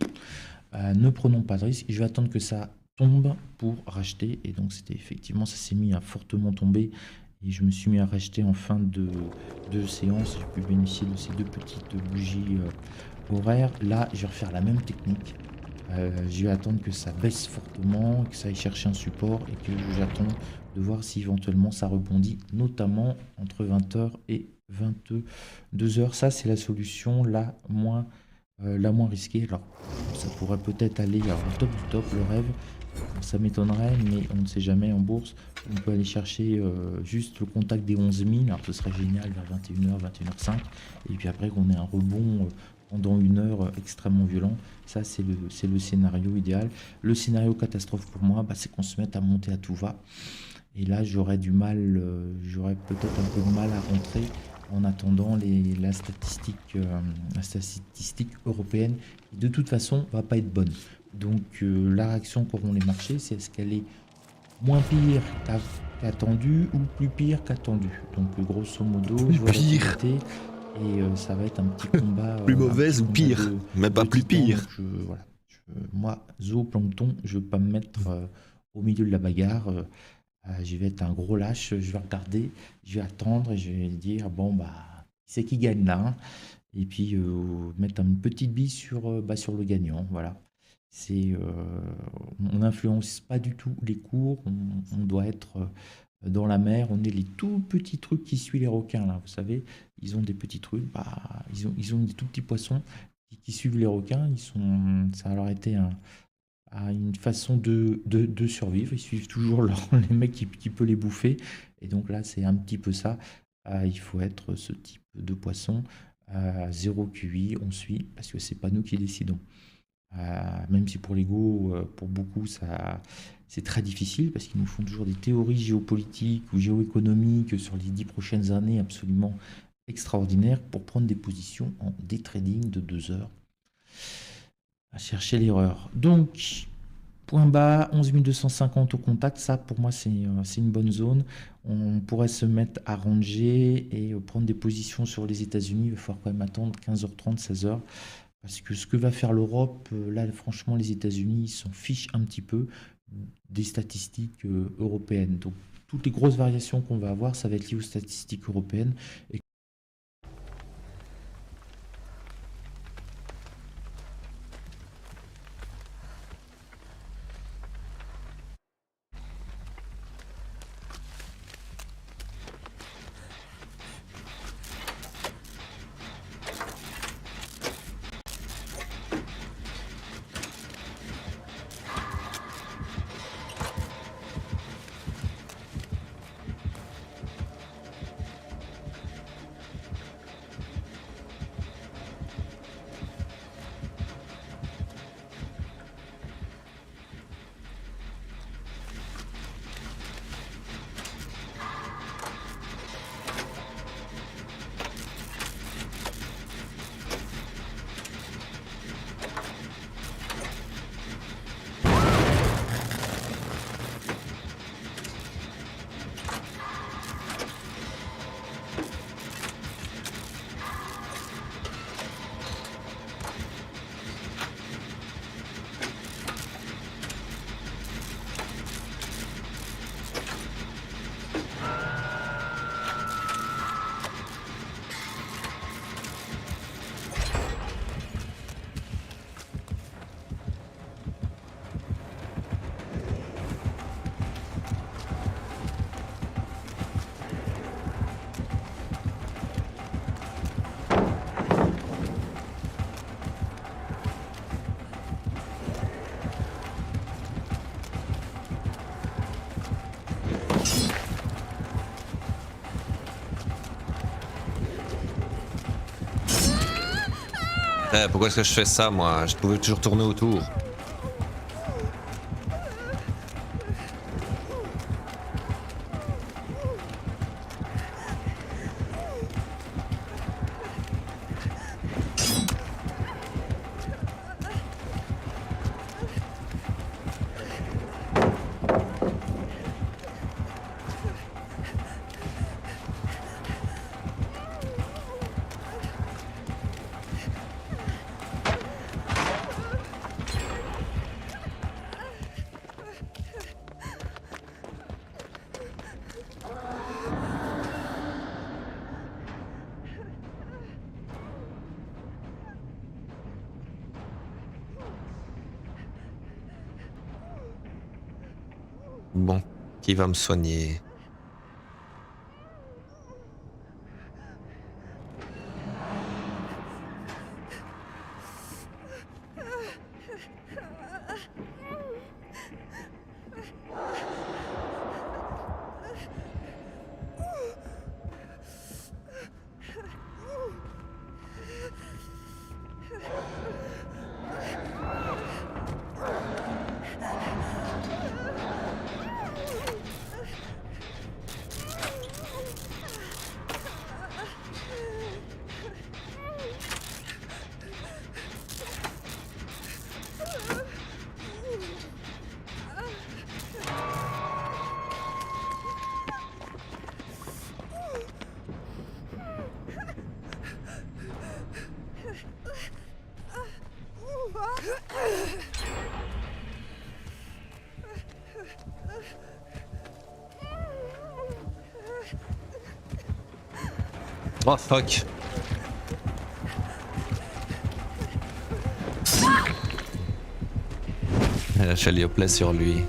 H: ne prenons pas de risque, je vais attendre que ça tombe pour racheter. Et donc c'était effectivement, ça s'est mis à fortement tomber et je me suis mis à racheter en fin de séance. J'ai pu bénéficier de ces deux petites bougies horaires. Là je vais refaire la même technique. Je vais attendre que ça baisse fortement, que ça aille chercher un support et que j'attends de voir si éventuellement ça rebondit, notamment entre 20h et 22h. Ça, c'est la solution la moins risquée. Alors, ça pourrait peut-être aller au top du top, le rêve. Ça m'étonnerait, mais on ne sait jamais en bourse. On peut aller chercher juste le contact des 11 000. Alors, ce serait génial vers 21h, 21h05. Et puis après, qu'on ait un rebond pendant une heure extrêmement violent. Ça, c'est le scénario idéal. Le scénario catastrophe pour moi, c'est qu'on se mette à monter à tout va. Et là, j'aurais peut-être un peu de mal à rentrer en attendant la statistique européenne, qui de toute façon va pas être bonne. Donc la réaction qu'auront les marchés, c'est est-ce qu'elle est moins pire qu'attendue ou plus pire qu'attendue. Donc grosso modo,
F: Plus
H: je vois la
F: pire.
H: vérité. Et ça va être un petit combat.
F: Plus mauvaise ou pire, mais pas plus pire.
H: Moi, zooplancton, je ne veux pas me mettre au milieu de la bagarre. Je vais être un gros lâche, je vais regarder, je vais attendre et je vais dire c'est qui gagne là, hein. Et puis mettre une petite bille sur le gagnant. Voilà. On n'influence pas du tout les cours, on doit être dans la mer, on est les tout petits trucs qui suivent les requins là, vous savez, ils ont des petits trucs, ils ont des tout petits poissons qui suivent les requins, ça a leur été une façon de survivre, ils suivent toujours les mecs qui peuvent les bouffer, et donc là c'est un petit peu ça, il faut être ce type de poisson, 0 QI, on suit, parce que c'est pas nous qui décidons. Même si pour l'ego, pour beaucoup, c'est très difficile parce qu'ils nous font toujours des théories géopolitiques ou géoéconomiques sur les 10 prochaines années absolument extraordinaires pour prendre des positions en day trading de 2 heures à chercher l'erreur. Donc, point bas, 11 250 au contact, ça pour moi c'est une bonne zone. On pourrait se mettre à ranger et prendre des positions sur les États-Unis. Il va falloir quand même attendre 15h30, 16h. Parce que ce que va faire l'Europe, là, franchement, les États-Unis s'en fichent un petit peu des statistiques européennes. Donc, toutes les grosses variations qu'on va avoir, ça va être lié aux statistiques européennes. Et
F: Pourquoi est-ce que je fais ça, moi? Je pouvais toujours tourner autour. Bon, qui va me soigner? Oh fuck. Elle a Chalioplay sur lui.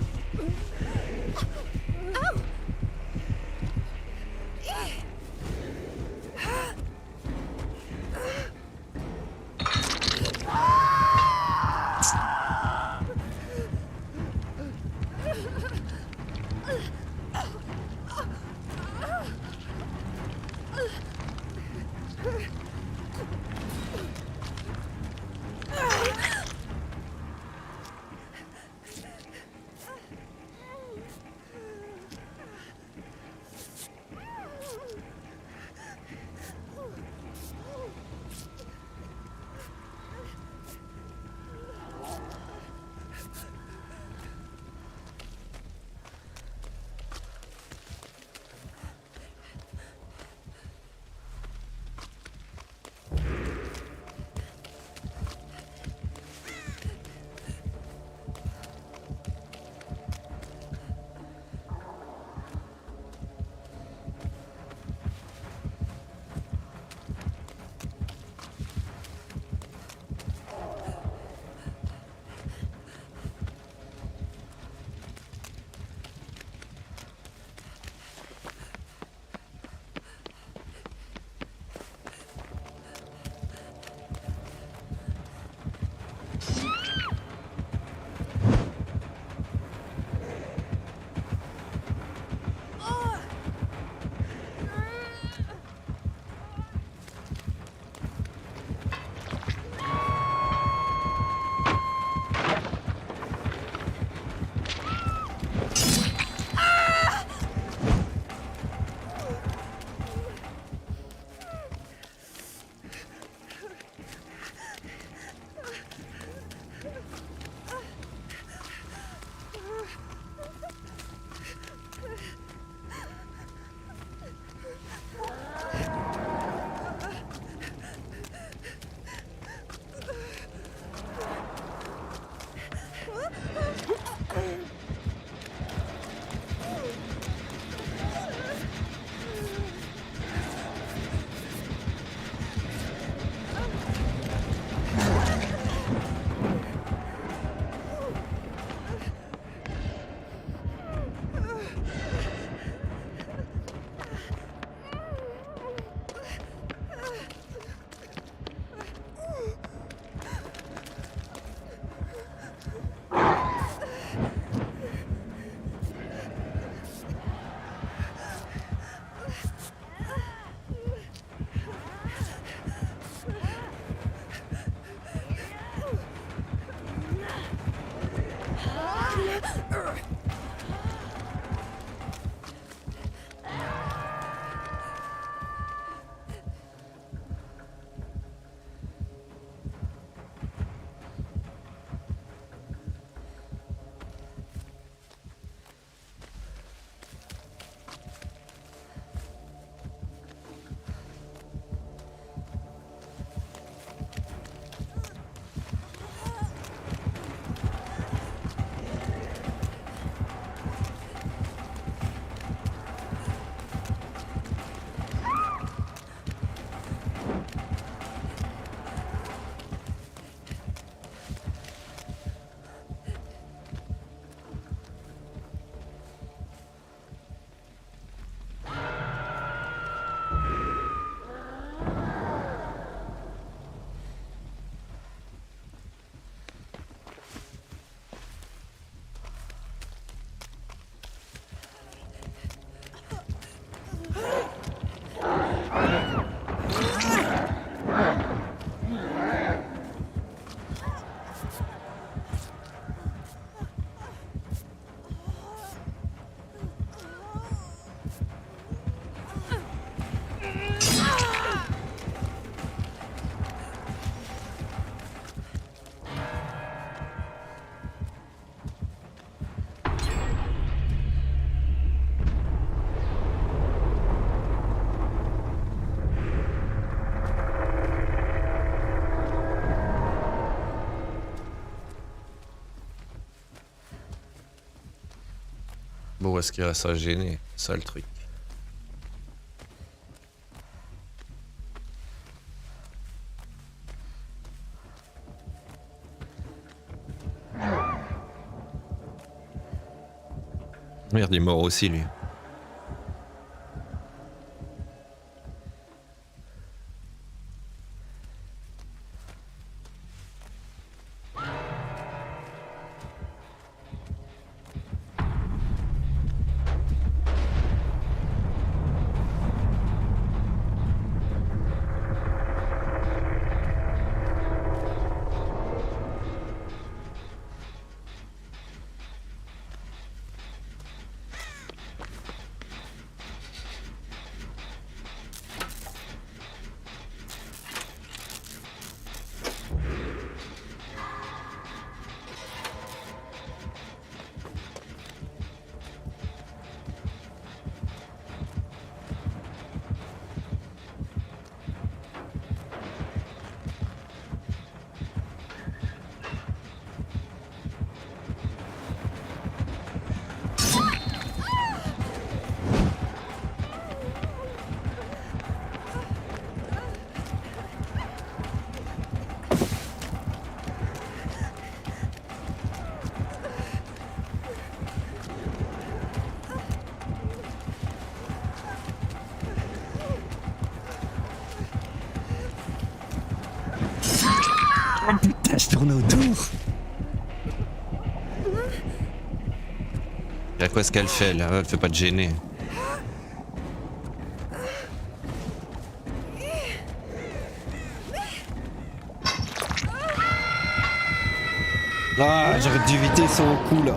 F: où est-ce qu'il reste à gêner, c'est ça le truc. Merde, il est mort aussi lui.
A: Putain, je tourne autour.
F: Y'a quoi ce qu'elle fait là? Elle fait pas de gêner.
A: Ah, j'aurais dû éviter son coup là.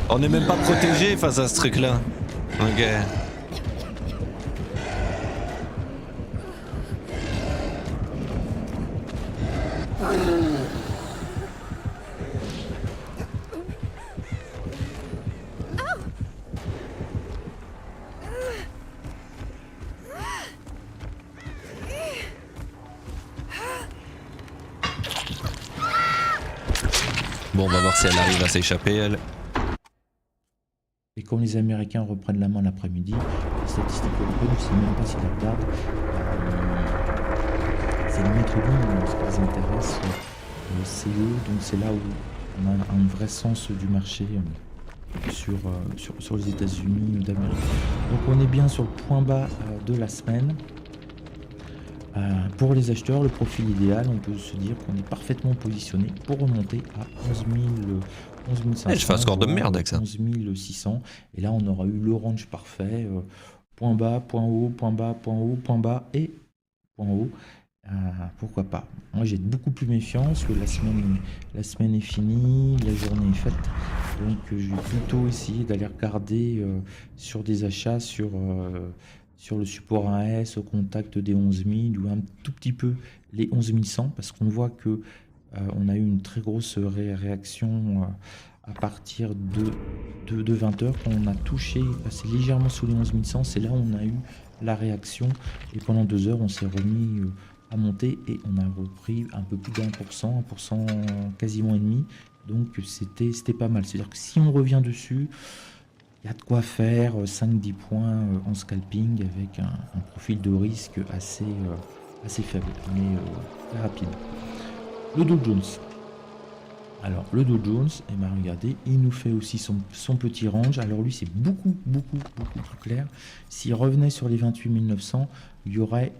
F: On n'est même pas protégé face à ce truc là. Ok. Bon, on va voir si elle arrive à s'échapper elle.
H: Et quand les Américains reprennent la main l'après-midi, les statistiques européennes, je ne sais même pas s'ils les regardent. C'est le maître du monde, ce qui les intéresse, c'est eux. Donc c'est là où on a un vrai sens du marché sur les États-Unis d'Amérique. Donc on est bien sur le point bas de la semaine. Pour les acheteurs, le profil idéal, on peut se dire qu'on est parfaitement positionné pour remonter à 11 500.
F: Je fais un score de merde avec ça.
H: 11 600. Et là, on aura eu le range parfait. Point bas, point haut, point bas, point haut, point bas et point haut. Pourquoi pas. Moi, j'ai beaucoup plus méfiance que la semaine est finie, la journée est faite. Donc, je vais plutôt essayer d'aller regarder sur des achats, sur le support 1S au contact des 11 000 ou un tout petit peu les 11 100 parce qu'on voit que on a eu une très grosse réaction à partir de 20h quand on a touché, passé légèrement sous les 11 100, c'est là où on a eu la réaction et pendant 2 heures on s'est remis à monter et on a repris un peu plus d'1%, 1% quasiment et demi, donc c'était pas mal. C'est-à-dire que si on revient dessus, il y a de quoi faire 5-10 points en scalping avec un profil de risque assez faible, mais très rapide. Le Dow Jones. Alors, le Dow Jones, eh ben, regardez, il nous fait aussi son petit range. Alors lui, c'est beaucoup plus clair. S'il revenait sur les 28 900, il y aurait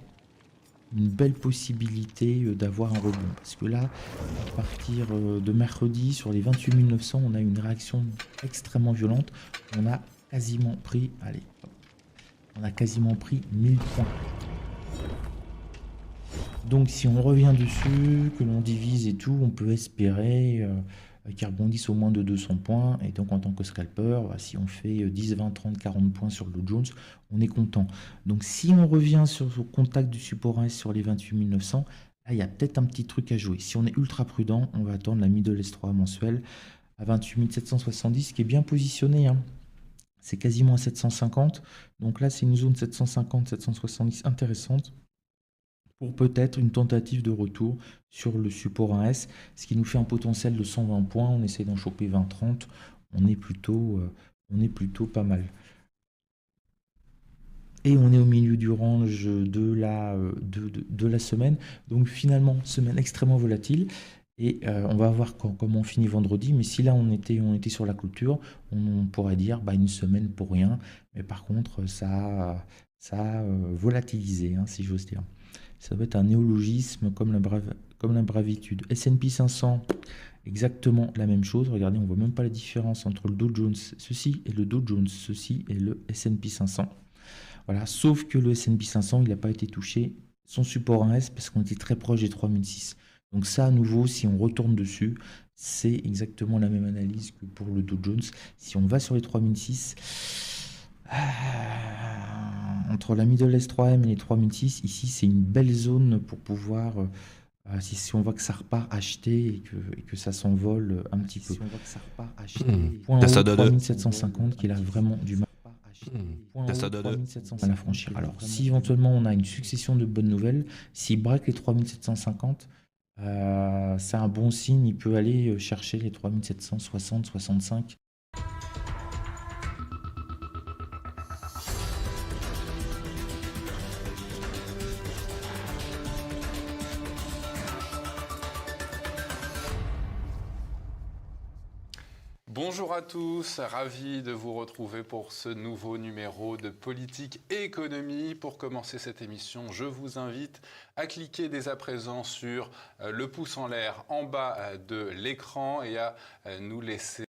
H: une belle possibilité d'avoir un rebond. Parce que là, à partir de mercredi, sur les 28 900, on a une réaction extrêmement violente. On a quasiment pris, allez, on a quasiment pris 1000 points. Donc si on revient dessus, que l'on divise et tout, on peut espérer qui rebondissent au moins de 200 points. Et donc en tant que scalper, bah, si on fait 10, 20, 30, 40 points sur le Dow Jones, on est content. Donc si on revient sur le contact du support S sur les 28 900, là il y a peut-être un petit truc à jouer. Si on est ultra prudent, on va attendre la middle S3 mensuelle à 28 770, qui est bien positionné, hein. C'est quasiment à 750. Donc là, c'est une zone 750-770 intéressante pour peut-être une tentative de retour sur le support 1S, ce qui nous fait un potentiel de 120 points. On essaie d'en choper 20-30. On est plutôt pas mal. Et on est au milieu du range de la semaine. Donc finalement, semaine extrêmement volatile. Et on va voir comment on finit vendredi. Mais si là, on était sur la clôture, on pourrait dire bah, une semaine pour rien. Mais par contre, ça a volatilisé, hein, si j'ose dire. Ça doit être un néologisme comme la bravitude. S&P 500, exactement la même chose. Regardez, on ne voit même pas la différence entre le Dow Jones, ceci, et le Dow Jones, ceci, et le S&P 500. Voilà, sauf que le S&P 500, il n'a pas été touché, son support 1S, parce qu'on était très proche des 3006. Donc ça, à nouveau, si on retourne dessus, c'est exactement la même analyse que pour le Dow Jones. Si on va sur les 3006, entre la middle S3M et les 3006, ici, c'est une belle zone pour pouvoir, si on voit que ça repart, acheter et que ça s'envole un petit peu. Si on voit que ça repart, acheter. Point haut, 3750, qui a vraiment du mal. Point haut, 3750 à la franchir. Alors, si éventuellement on a une succession de bonnes nouvelles, s'il break les 3750, c'est un bon signe, il peut aller chercher les 3760, 65.
I: Bonjour à tous, ravi de vous retrouver pour ce nouveau numéro de Politique et Économie. Pour commencer cette émission, je vous invite à cliquer dès à présent sur le pouce en l'air en bas de l'écran et à nous laisser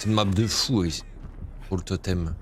F: C'est une map de fou ici, pour le totem.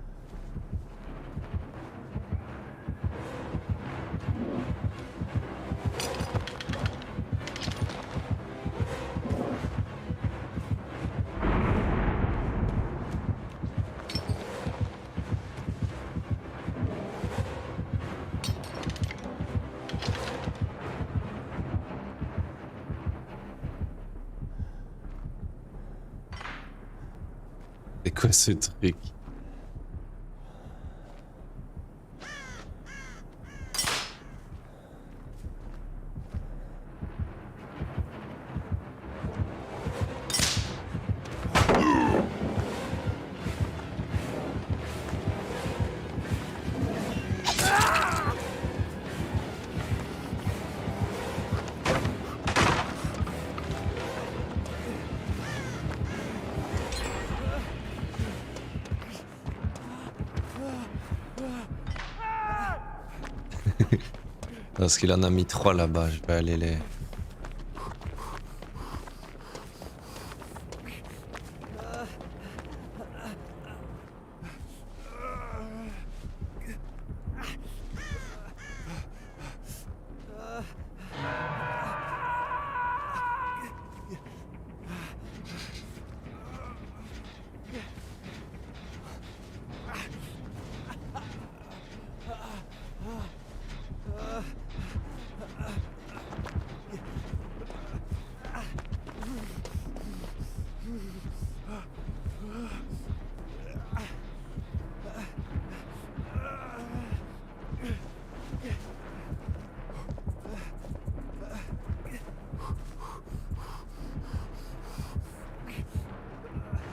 F: C'est quoi ce truc? Parce qu'il en a mis 3 là-bas, je vais aller les...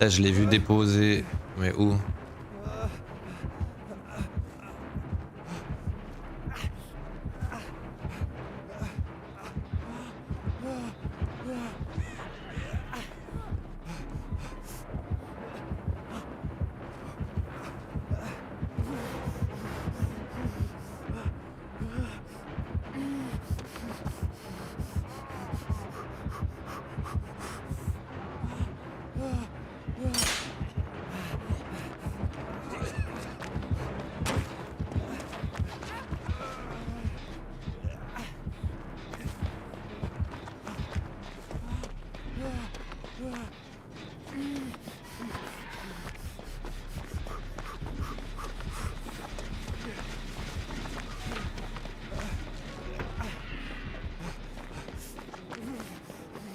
F: Là, je l'ai vu déposer, mais où?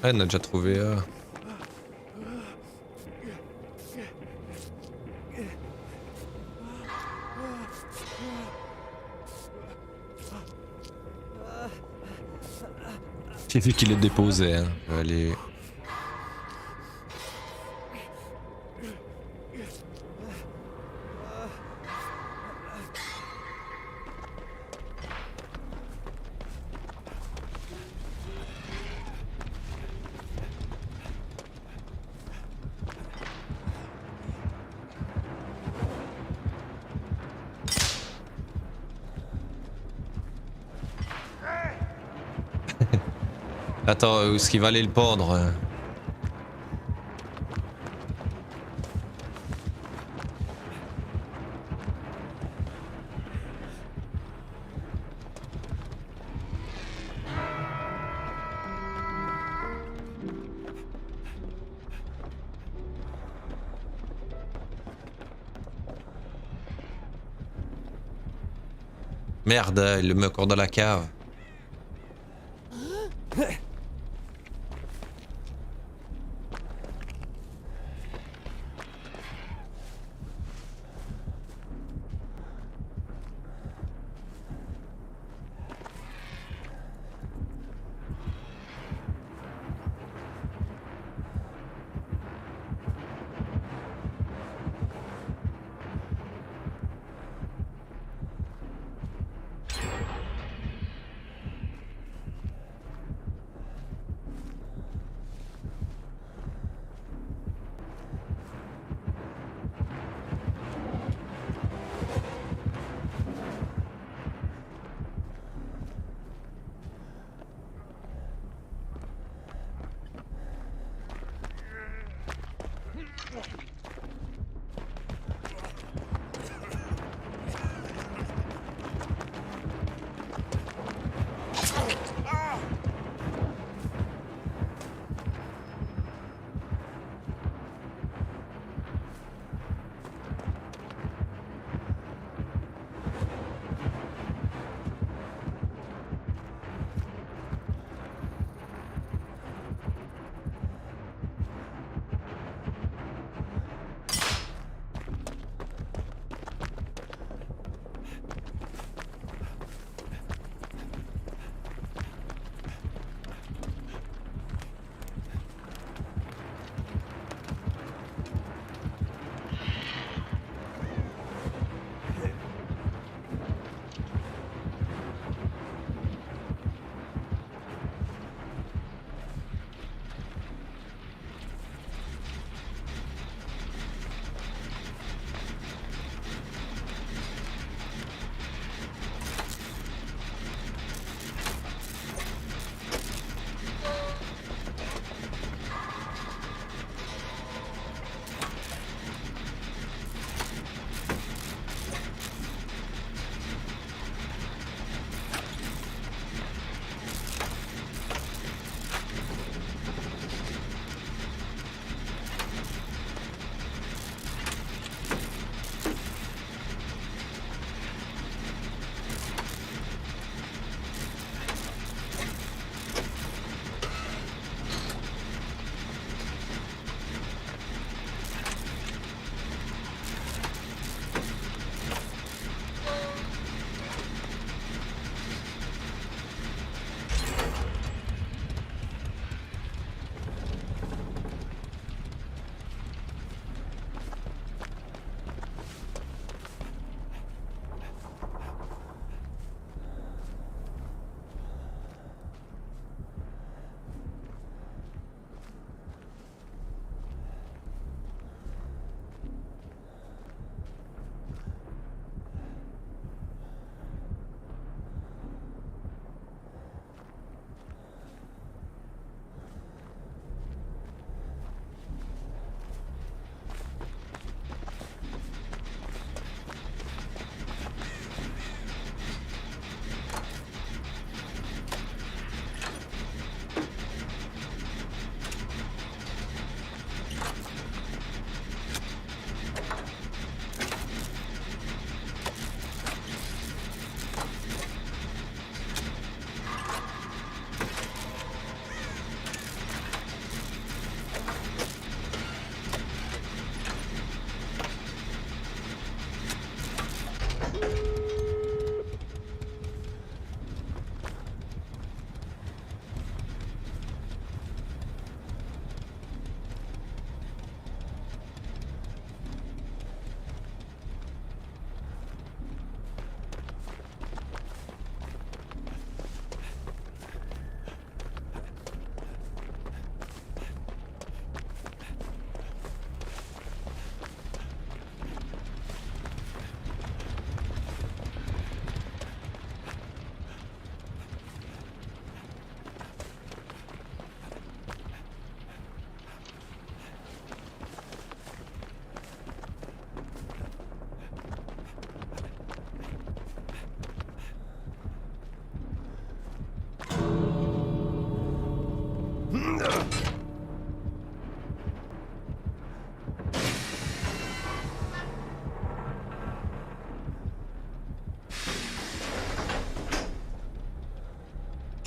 F: Ah, on a déjà trouvé un. J'ai vu qu'il le déposait, hein. Je vais aller... Attends, où est-ce qu'il va aller le pendre? Merde, il le met encore dans la cave.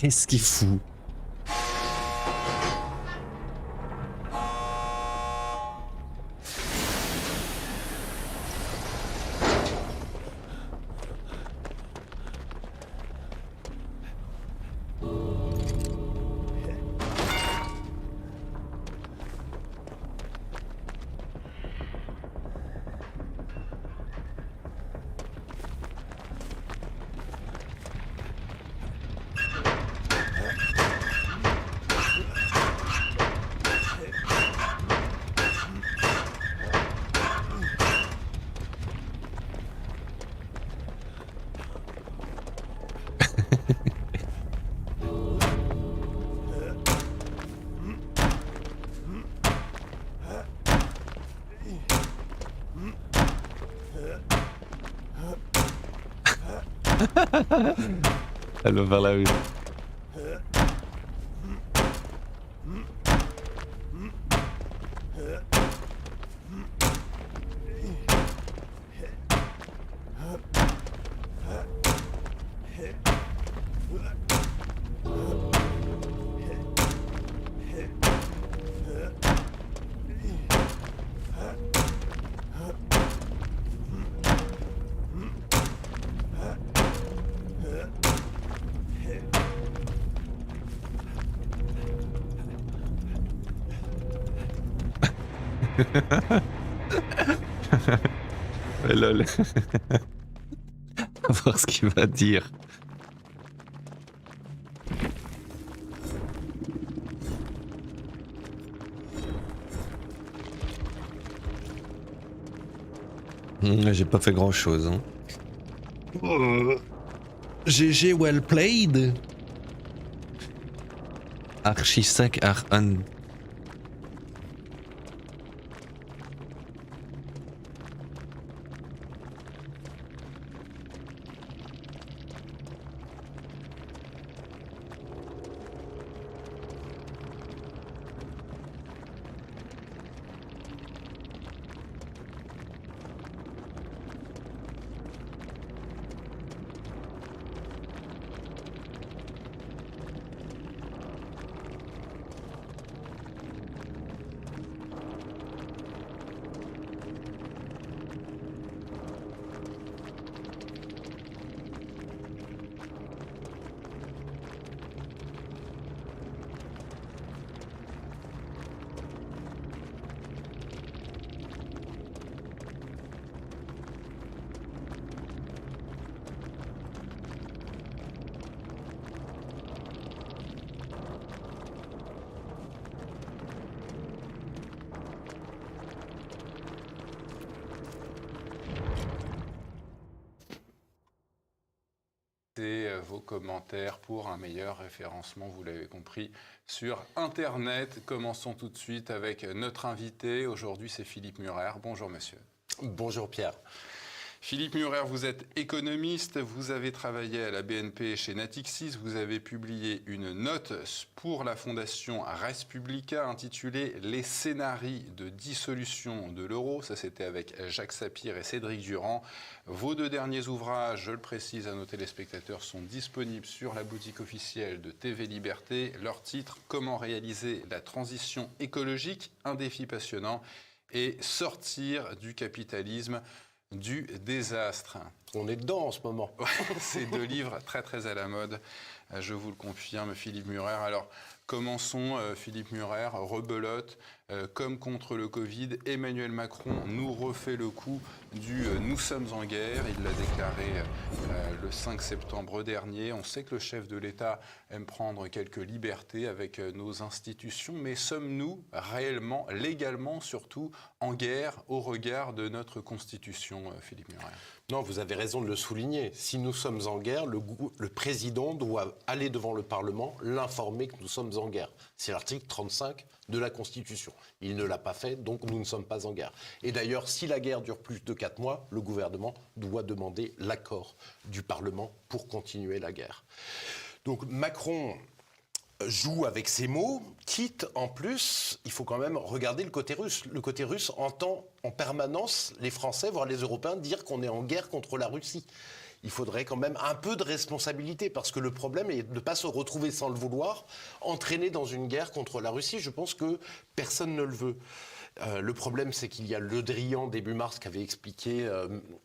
F: Qu'est-ce qu'il fout? Elle va vers la rue. Mais lol. On va voir ce qu'il va dire. J'ai pas fait grand chose. Hein. GG well played. Archi sec ar un.
I: Vos commentaires pour un meilleur référencement, vous l'avez compris, sur Internet. Commençons tout de suite avec notre invité. Aujourd'hui, c'est Philippe Murer. Bonjour, monsieur.
J: Bonjour, Pierre.
I: Philippe Murer, vous êtes économiste, vous avez travaillé à la BNP et chez Natixis, vous avez publié une note pour la fondation Res Publica intitulée « Les scénarios de dissolution de l'euro ». Ça, c'était avec Jacques Sapir et Cédric Durand. Vos deux derniers ouvrages, je le précise à nos téléspectateurs, sont disponibles sur la boutique officielle de TV Liberté. Leur titre, « Comment réaliser la transition écologique, un défi passionnant » et « Sortir du capitalisme du désastre ».
J: On est dedans en ce moment.
I: Ces deux livres très très à la mode, je vous le confirme, Philippe Murer. Alors commençons, Philippe Murer, rebelote, comme contre le Covid, Emmanuel Macron nous refait le coup du « nous sommes en guerre ». Il l'a déclaré le 5 septembre dernier. On sait que le chef de l'État aime prendre quelques libertés avec nos institutions, mais sommes-nous réellement, légalement surtout, en guerre au regard de notre Constitution, Philippe Murer ?
J: Non, vous avez raison de le souligner. Si nous sommes en guerre, le président doit aller devant le Parlement, l'informer que nous sommes en guerre. C'est l'article 35 de la Constitution. Il ne l'a pas fait, donc nous ne sommes pas en guerre. Et d'ailleurs, si la guerre dure plus de 4 mois, le gouvernement doit demander l'accord du Parlement pour continuer la guerre. Donc Macron joue avec ses mots, quitte en plus, il faut quand même regarder le côté russe. Le côté russe entend en permanence les Français, voire les Européens, dire qu'on est en guerre contre la Russie. il faudrait quand même un peu de responsabilité, parce que le problème est de ne pas se retrouver sans le vouloir, entraîné dans une guerre contre la Russie. Je pense que personne ne le veut. Le problème, c'est qu'il y a Le Drian, début mars, qui avait expliqué,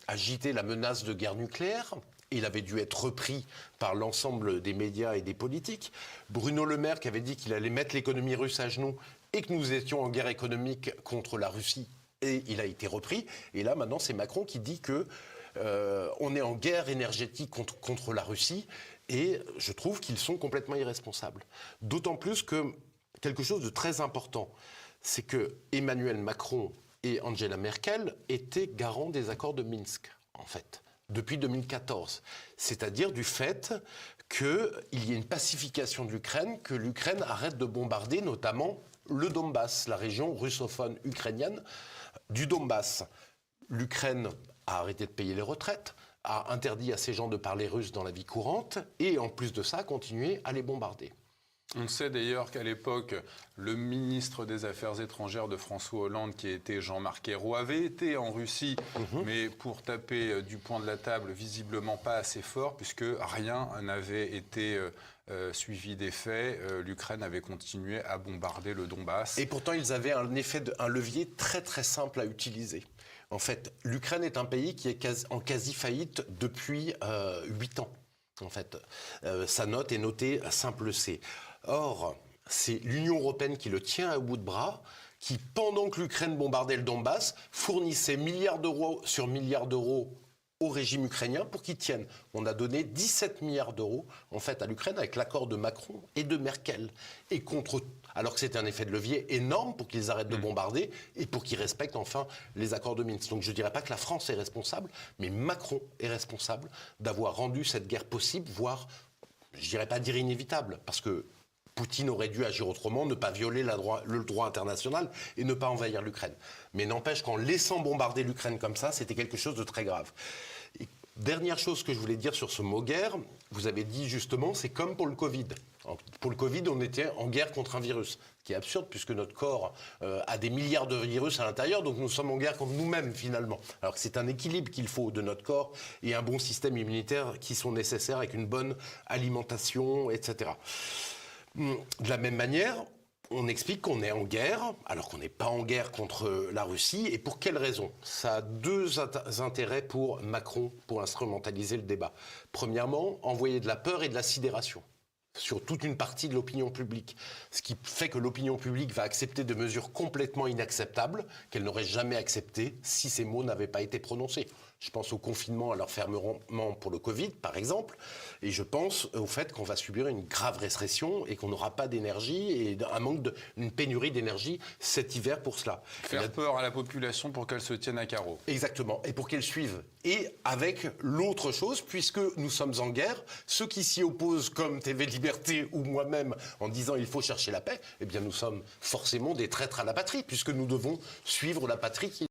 J: agité la menace de guerre nucléaire. Il avait dû être repris par l'ensemble des médias et des politiques. Bruno Le Maire qui avait dit qu'il allait mettre l'économie russe à genoux et que nous étions en guerre économique contre la Russie. Et il a été repris. Et là, maintenant, c'est Macron qui dit que on est en guerre énergétique contre la Russie. Et je trouve qu'ils sont complètement irresponsables. D'autant plus que quelque chose de très important, c'est que Emmanuel Macron et Angela Merkel étaient garants des accords de Minsk, en fait, depuis 2014. C'est-à-dire du fait qu'il y ait une pacification de l'Ukraine, que l'Ukraine arrête de bombarder notamment le Donbass, la région russophone ukrainienne du Donbass. L'Ukraine a arrêté de payer les retraites, a interdit à ces gens de parler russe dans la vie courante et en plus de ça, a continué à les bombarder.
I: On sait d'ailleurs qu'à l'époque, le ministre des Affaires étrangères de François Hollande, qui était Jean-Marc Ayrault, avait été en Russie, mais pour taper du poing de la table, visiblement pas assez fort, puisque rien n'avait été suivi des faits. L'Ukraine avait continué à bombarder le Donbass.
J: Et pourtant, ils avaient un levier très très simple à utiliser. En fait, l'Ukraine est un pays qui est en quasi-faillite depuis 8 ans. En fait, sa note est notée simple C. Or, c'est l'Union européenne qui le tient à bout de bras, qui, pendant que l'Ukraine bombardait le Donbass, fournissait milliards d'euros sur milliards d'euros au régime ukrainien pour qu'il tienne. On a donné 17 milliards d'euros en fait à l'Ukraine avec l'accord de Macron et de Merkel. Et alors que c'était un effet de levier énorme pour qu'ils arrêtent de bombarder et pour qu'ils respectent enfin les accords de Minsk. Donc je ne dirais pas que la France est responsable, mais Macron est responsable d'avoir rendu cette guerre possible, voire, je ne dirais pas dire inévitable, parce que Poutine aurait dû agir autrement, ne pas violer le droit international et ne pas envahir l'Ukraine. Mais n'empêche qu'en laissant bombarder l'Ukraine comme ça, c'était quelque chose de très grave. Et dernière chose que je voulais dire sur ce mot guerre, vous avez dit justement, c'est comme pour le Covid. Pour le Covid, on était en guerre contre un virus, ce qui est absurde puisque notre corps a des milliards de virus à l'intérieur, donc nous sommes en guerre contre nous-mêmes finalement. Alors que c'est un équilibre qu'il faut de notre corps et un bon système immunitaire qui sont nécessaires avec une bonne alimentation, etc. De la même manière, on explique qu'on est en guerre, alors qu'on n'est pas en guerre contre la Russie. Et pour quelles raisons ? Ça a deux intérêts pour Macron, pour instrumentaliser le débat. Premièrement, envoyer de la peur et de la sidération sur toute une partie de l'opinion publique. Ce qui fait que l'opinion publique va accepter des mesures complètement inacceptables, qu'elle n'aurait jamais acceptées si ces mots n'avaient pas été prononcés. Je pense au confinement, à l'enfermement pour le Covid, par exemple. Et je pense au fait qu'on va subir une grave récession et qu'on n'aura pas d'énergie et une pénurie d'énergie cet hiver pour cela.
I: Faire peur à la population pour qu'elle se tienne à carreau.
J: Exactement. Et pour qu'elle suive. Et avec l'autre chose, puisque nous sommes en guerre, ceux qui s'y opposent, comme TV Liberté ou moi-même, en disant il faut chercher la paix, eh bien nous sommes forcément des traîtres à la patrie, puisque nous devons suivre la patrie qui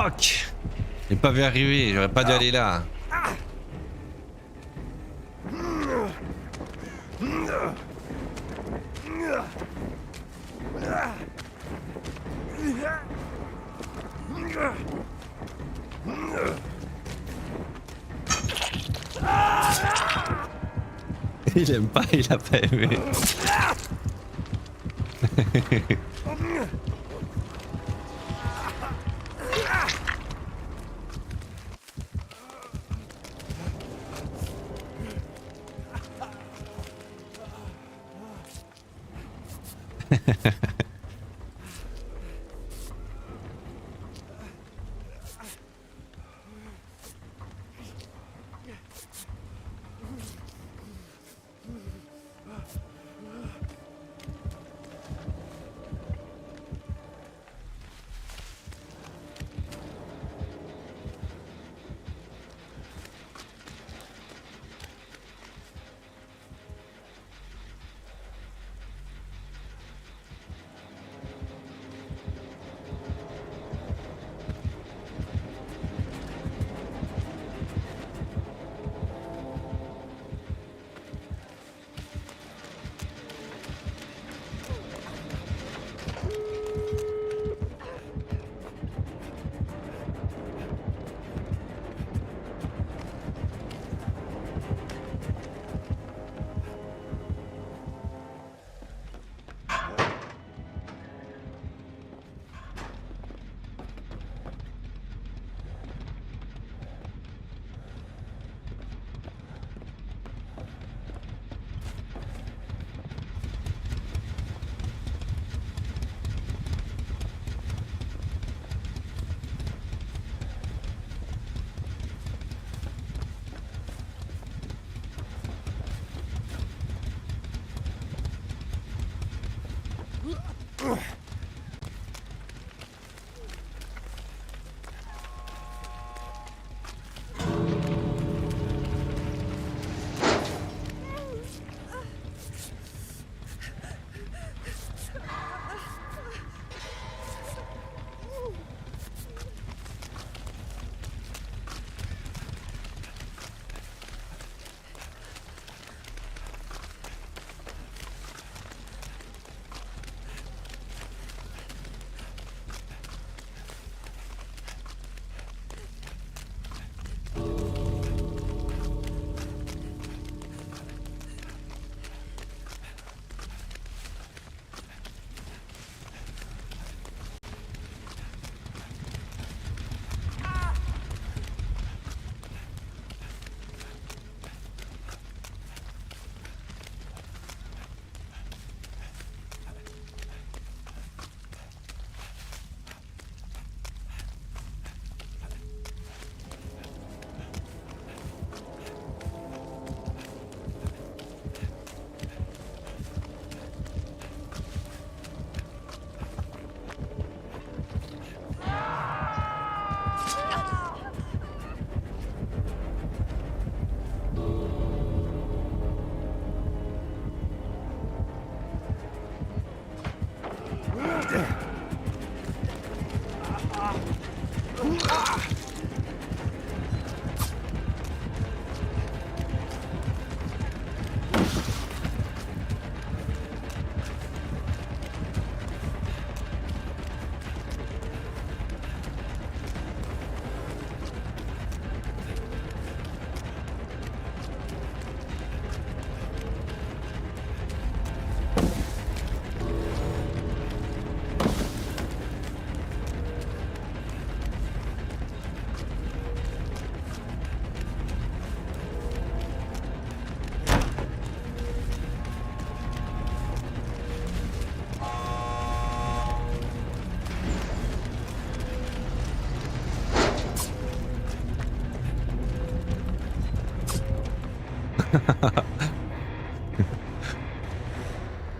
F: Fuck! J'ai pas vu arriver, j'aurais pas dû aller là. Il aime pas, il a pas aimé.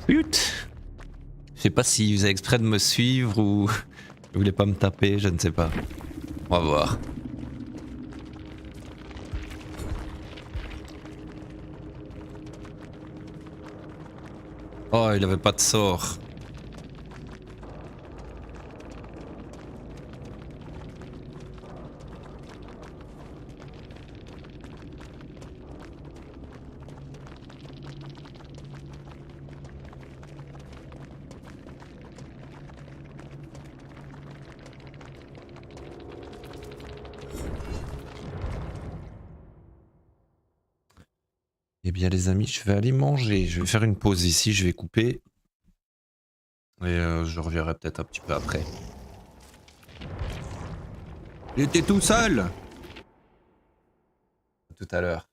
F: Zut. Je sais pas s'il faisait exprès de me suivre ou il voulait pas me taper, je ne sais pas. On va voir. Oh, il avait pas de sort. Eh bien les amis, je vais aller manger. Je vais faire une pause ici, je vais couper. Et je reviendrai peut-être un petit peu après. Il était tout seul. À tout à l'heure.